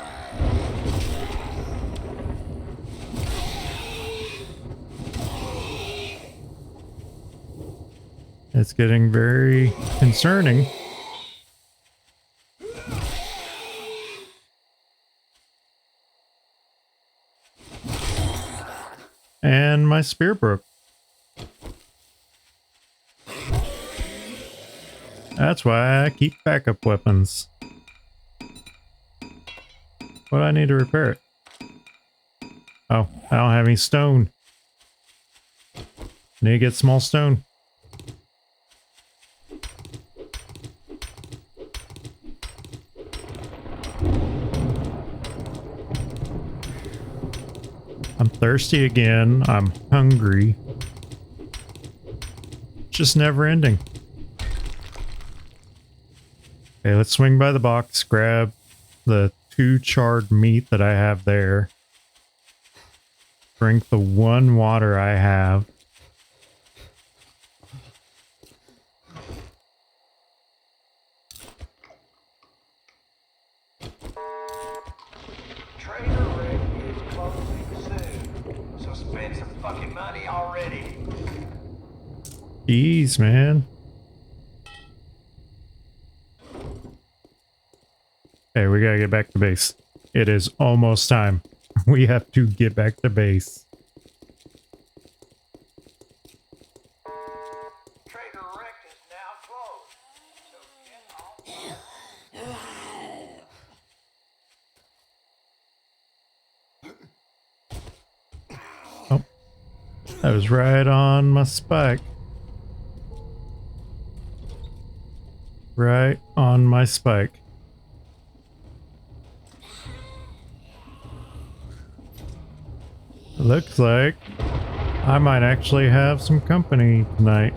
It's getting very concerning. And my spear broke. That's why I keep backup weapons. What do I need to repair it? Oh, I don't have any stone. Need to get small stone. I'm thirsty again. I'm hungry. Just never ending. Okay, let's swing by the box, grab the 2 charred meat that I have there. Drink the 1 water I have. spent some fucking money already. Jeez, man. Okay, we gotta get back to base. It is almost time. We have to get back to base. Trader Rick is now closed. So get on. Oh, that was right on my spike. Right on my spike. Looks like I might actually have some company tonight.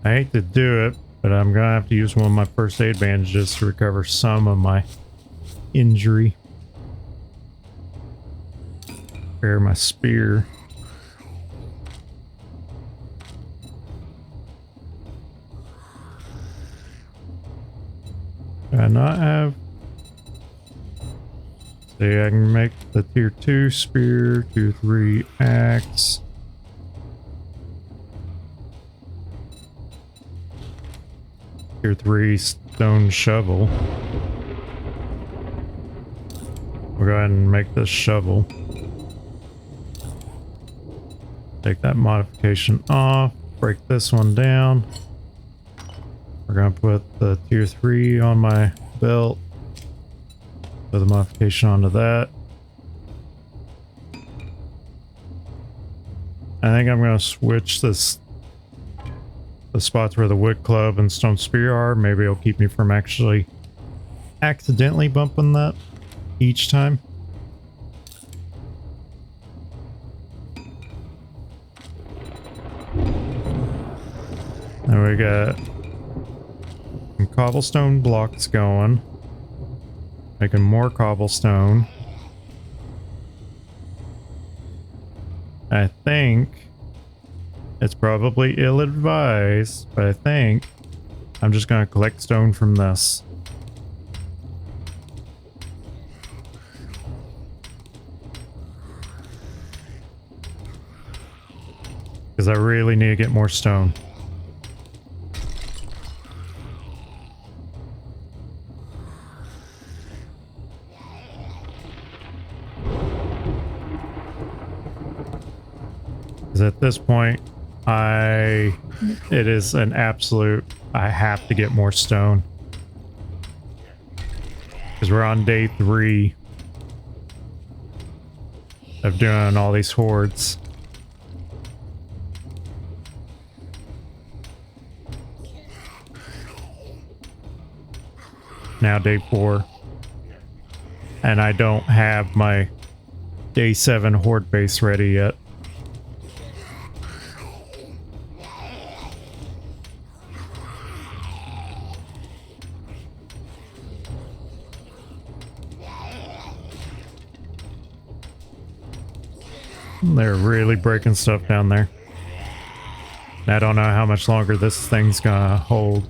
I hate to do it, but I'm gonna have to use one of my first aid bandages to recover some of my injury. Repair my spear. Do I not have? See, I can make the tier 2 spear, tier 3 axe. Tier 3 stone shovel. We'll go ahead and make this shovel. Take that modification off, break this one down. We're gonna put the tier 3 on my belt. Put the modification onto that. I think I'm gonna switch the spots where the wood club and stone spear are. Maybe it'll keep me from actually accidentally bumping that each time. Now we got some cobblestone blocks going. Making more cobblestone. I think it's probably ill-advised, but I think I'm just gonna collect stone from this. Because I really need to get more stone. Because at this point, it is an absolute, I have to get more stone. Because we're on day 3 of doing all these hordes. Now day 4. And I don't have my day 7 horde base ready yet. They're really breaking stuff down there. I don't know how much longer this thing's gonna hold.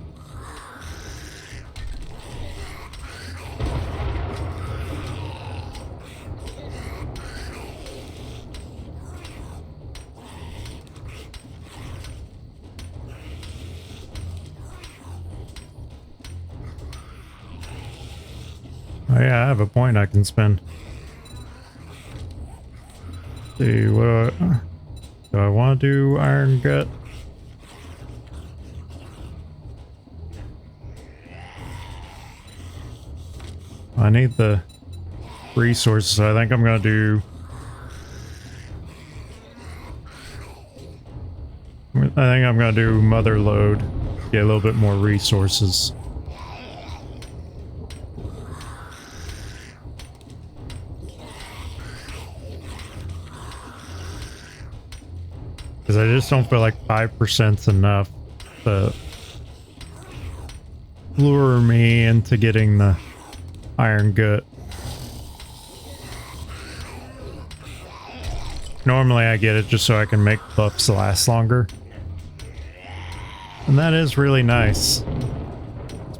Oh yeah, I have a point I can spend. See, what do I want to do? Iron gut? I need the resources. I think I'm gonna do. I think I'm gonna do mother load. Get a little bit more resources. Because I just don't feel like 5%'s enough to lure me into getting the iron gut. Normally I get it just so I can make buffs last longer. And that is really nice.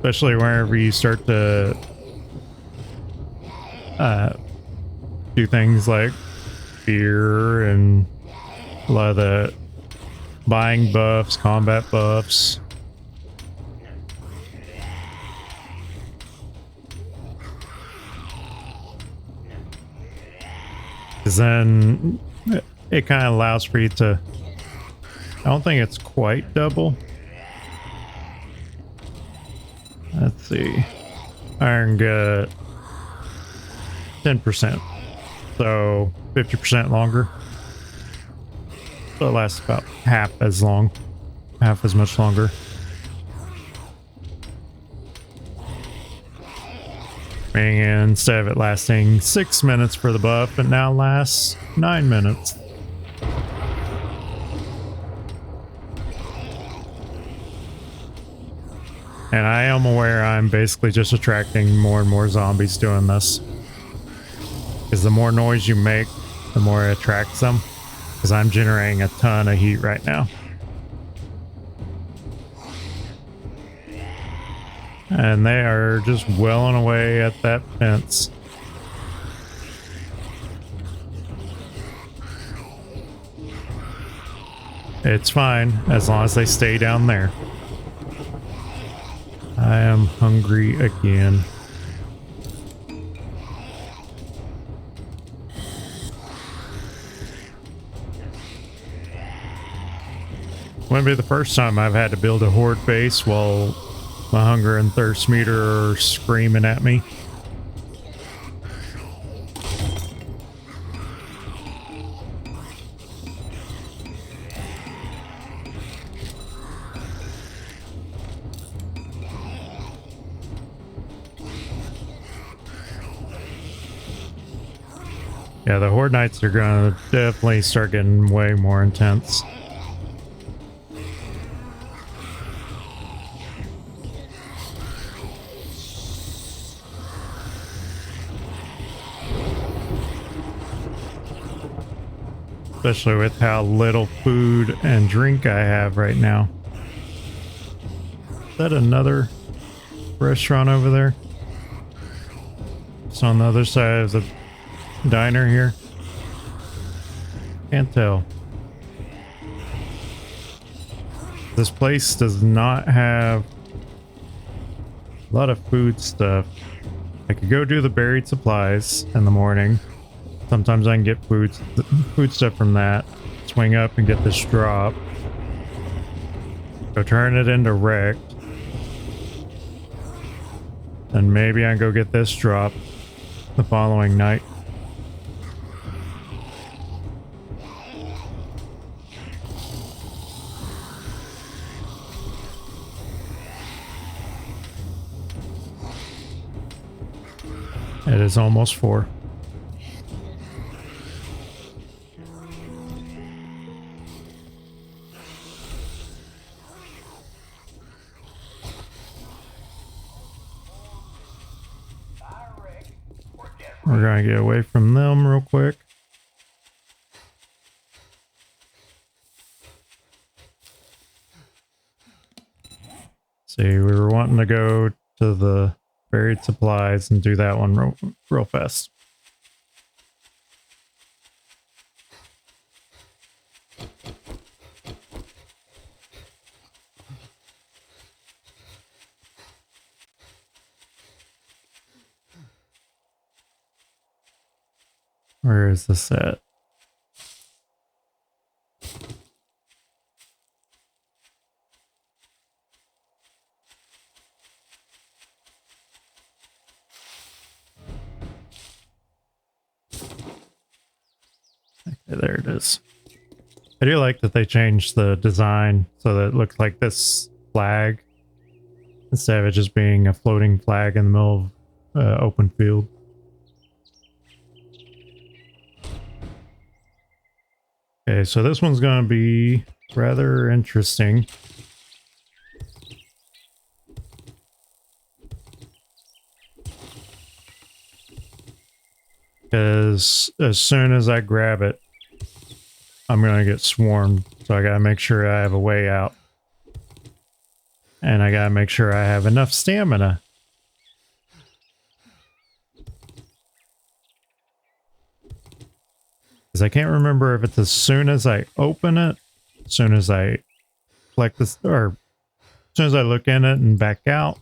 especially whenever you start to do things like fear and a lot of the buying buffs, combat buffs. Because then it kind of allows for you to, I don't think it's quite double. Let's see. Iron gut 10%. So 50% longer. So it lasts about half as long. Half as much longer. Meaning instead of it lasting 6 minutes for the buff, it now lasts 9 minutes. And I am aware I'm basically just attracting more and more zombies doing this. Because the more noise you make, the more it attracts them. Because I'm generating a ton of heat right now. And they are just welling away at that fence. It's fine, as long as they stay down there. I am hungry again. Wouldn't be the first time I've had to build a horde base while my hunger and thirst meter are screaming at me. Yeah, the horde nights are gonna definitely start getting way more intense. Especially with how little food and drink I have right now. Is that another restaurant over there? It's on the other side of the diner here. Can't tell. This place does not have a lot of food stuff. I could go do the buried supplies in the morning. Sometimes I can get food stuff from that. Swing up and get this drop. Go turn it into wrecked. And maybe I can go get this drop the following night. It is almost 4. We're gonna get away from them real quick. See, we were wanting to go to the buried supplies and do that one real fast. Where is this at? Okay, there it is. I do like that they changed the design so that it looks like this flag instead of it just being a floating flag in the middle of open field. Okay, so this one's going to be rather interesting. Because as soon as I grab it, I'm going to get swarmed. So I got to make sure I have a way out. And I gotta make sure I have enough stamina. Because I can't remember if it's as soon as I open it, as soon as I collect this, or as soon as I look in it and back out.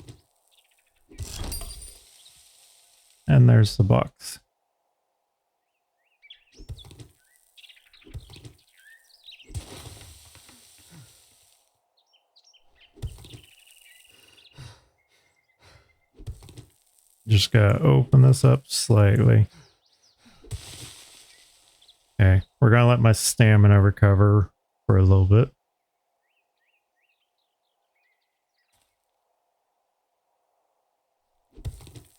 And there's the box. Just gotta open this up slightly. Okay, we're gonna let my stamina recover for a little bit.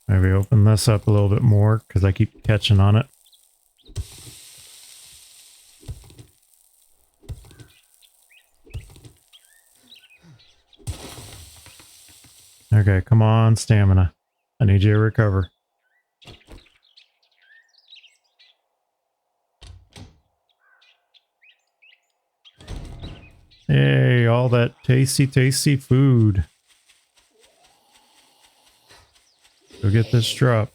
Maybe open this up a little bit more because I keep catching on it. Okay, come on, stamina. I need you to recover. Hey, all that tasty, tasty food. Go get this drop.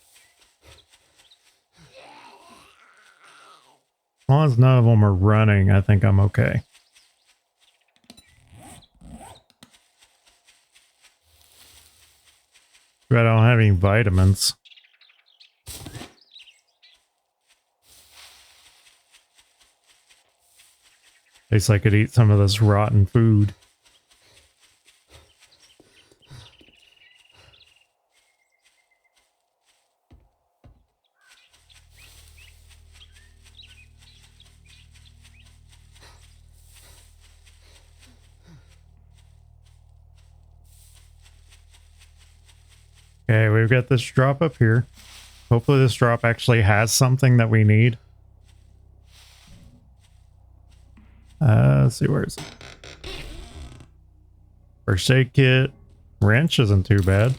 As long as none of them are running, I think I'm okay. But I don't have any vitamins. At least I could eat some of this rotten food. Okay, we've got this drop up here. Hopefully this drop actually has something that we need. Let's see, where is it? First aid kit. Wrench isn't too bad.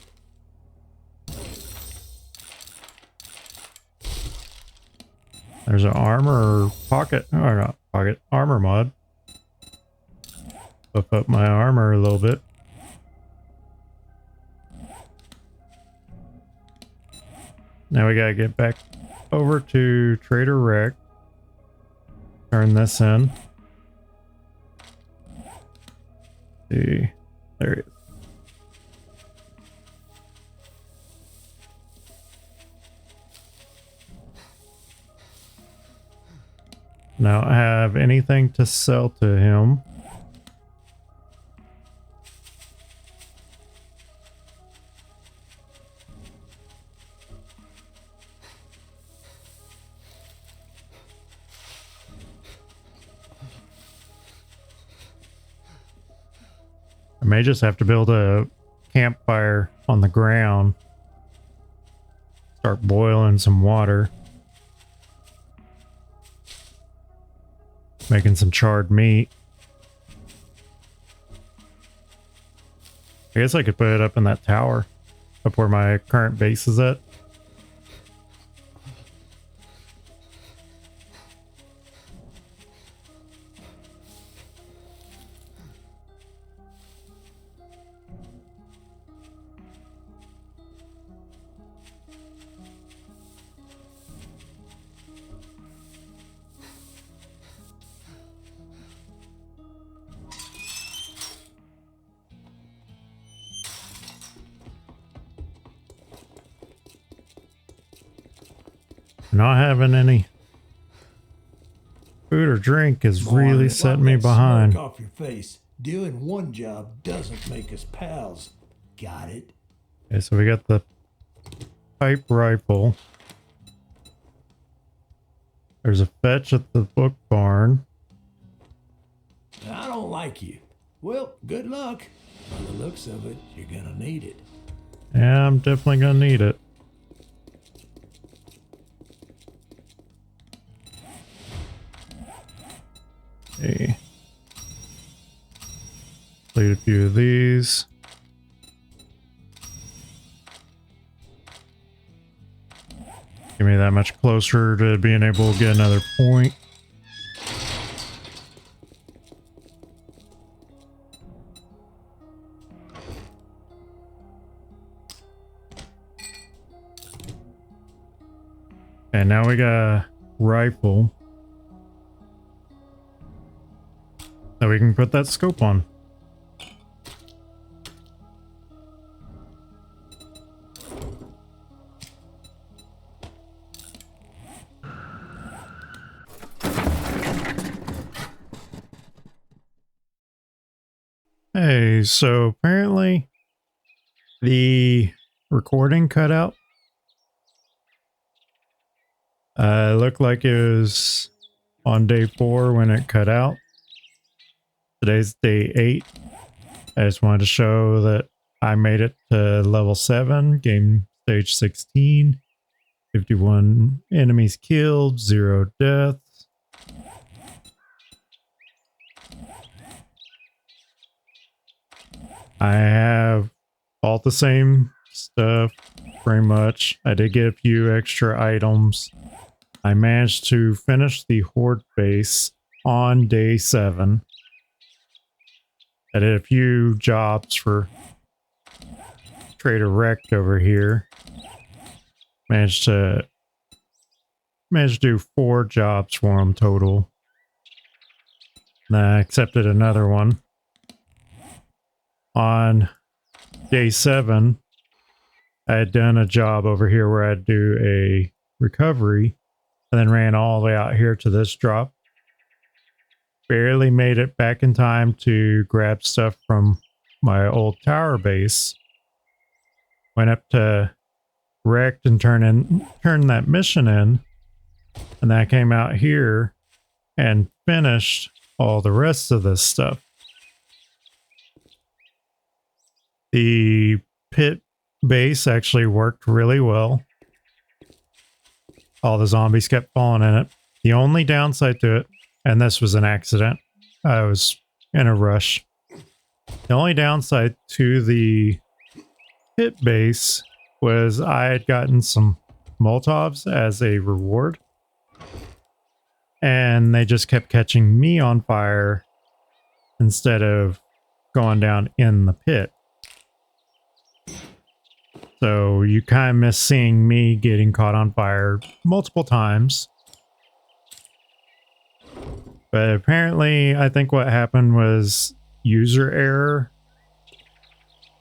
There's an armor pocket, or not pocket, armor mod. Buff up my armor a little bit. Now we gotta get back over to Trader Rick. Turn this in. See, there it is. Now I have anything to sell to him. I may just have to build a campfire on the ground. Start boiling some water. Making some charred meat. I guess I could put it up in that tower. Up where my current base is at. Not having any food or drink is really setting me behind. Off your face. Doing one job doesn't make us pals. Got it? Okay, so we got the pipe rifle. There's a fetch at the book barn. I don't like you. Well, good luck. By the looks of it, you're gonna need it. Yeah, I'm definitely gonna need it. Okay. Played a few of these. Give me that much closer to being able to get another point. And now we got a rifle that we can put that scope on. Hey, so apparently the recording cut out. It looked like it was on day 4 when it cut out. Today's day 8. I just wanted to show that I made it to level 7, game stage 16, 51 enemies killed, 0 deaths. I have all the same stuff, pretty much. I did get a few extra items. I managed to finish the Horde base on day 7. I did a few jobs for Trader Wrecked over here. Managed to do 4 jobs for him total. Then I accepted another one. On day 7, I had done a job over here where I'd do a recovery and then ran all the way out here to this drop. Barely made it back in time to grab stuff from my old tower base. Went up to Wrecked and turned that mission in. And then I came out here and finished all the rest of this stuff. The pit base actually worked really well. All the zombies kept falling in it. The only downside to it, and this was an accident, I was in a rush. The only downside to the pit base was I had gotten some Molotovs as a reward. And they just kept catching me on fire instead of going down in the pit. So you kind of miss seeing me getting caught on fire multiple times. But apparently, I think what happened was user error.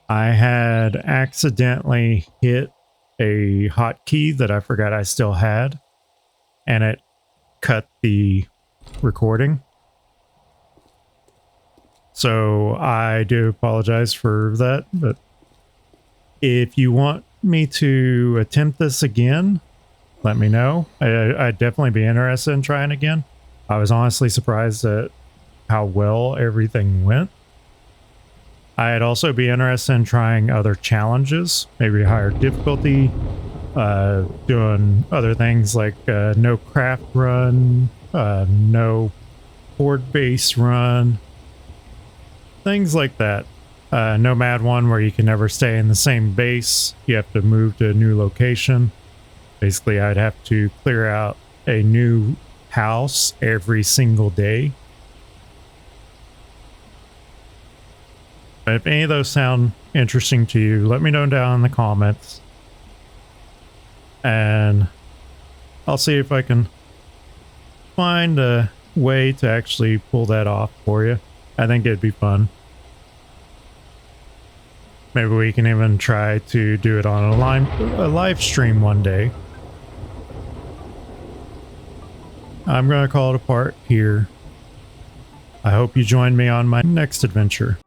I had accidentally hit a hotkey that I forgot I still had, and it cut the recording. So I do apologize for that, but if you want me to attempt this again, let me know. I'd definitely be interested in trying again. I was honestly surprised at how well everything went. I'd also be interested in trying other challenges, maybe higher difficulty, doing other things like no craft run, no horde base run, things like that. Nomad one where you can never stay in the same base. You have to move to a new location. Basically, I'd have to clear out a new house every single day. But if any of those sound interesting to you, let me know down in the comments. And I'll see if I can find a way to actually pull that off for you. I think it'd be fun. Maybe we can even try to do it on a live stream one day. I'm going to call it a part here. I hope you join me on my next adventure.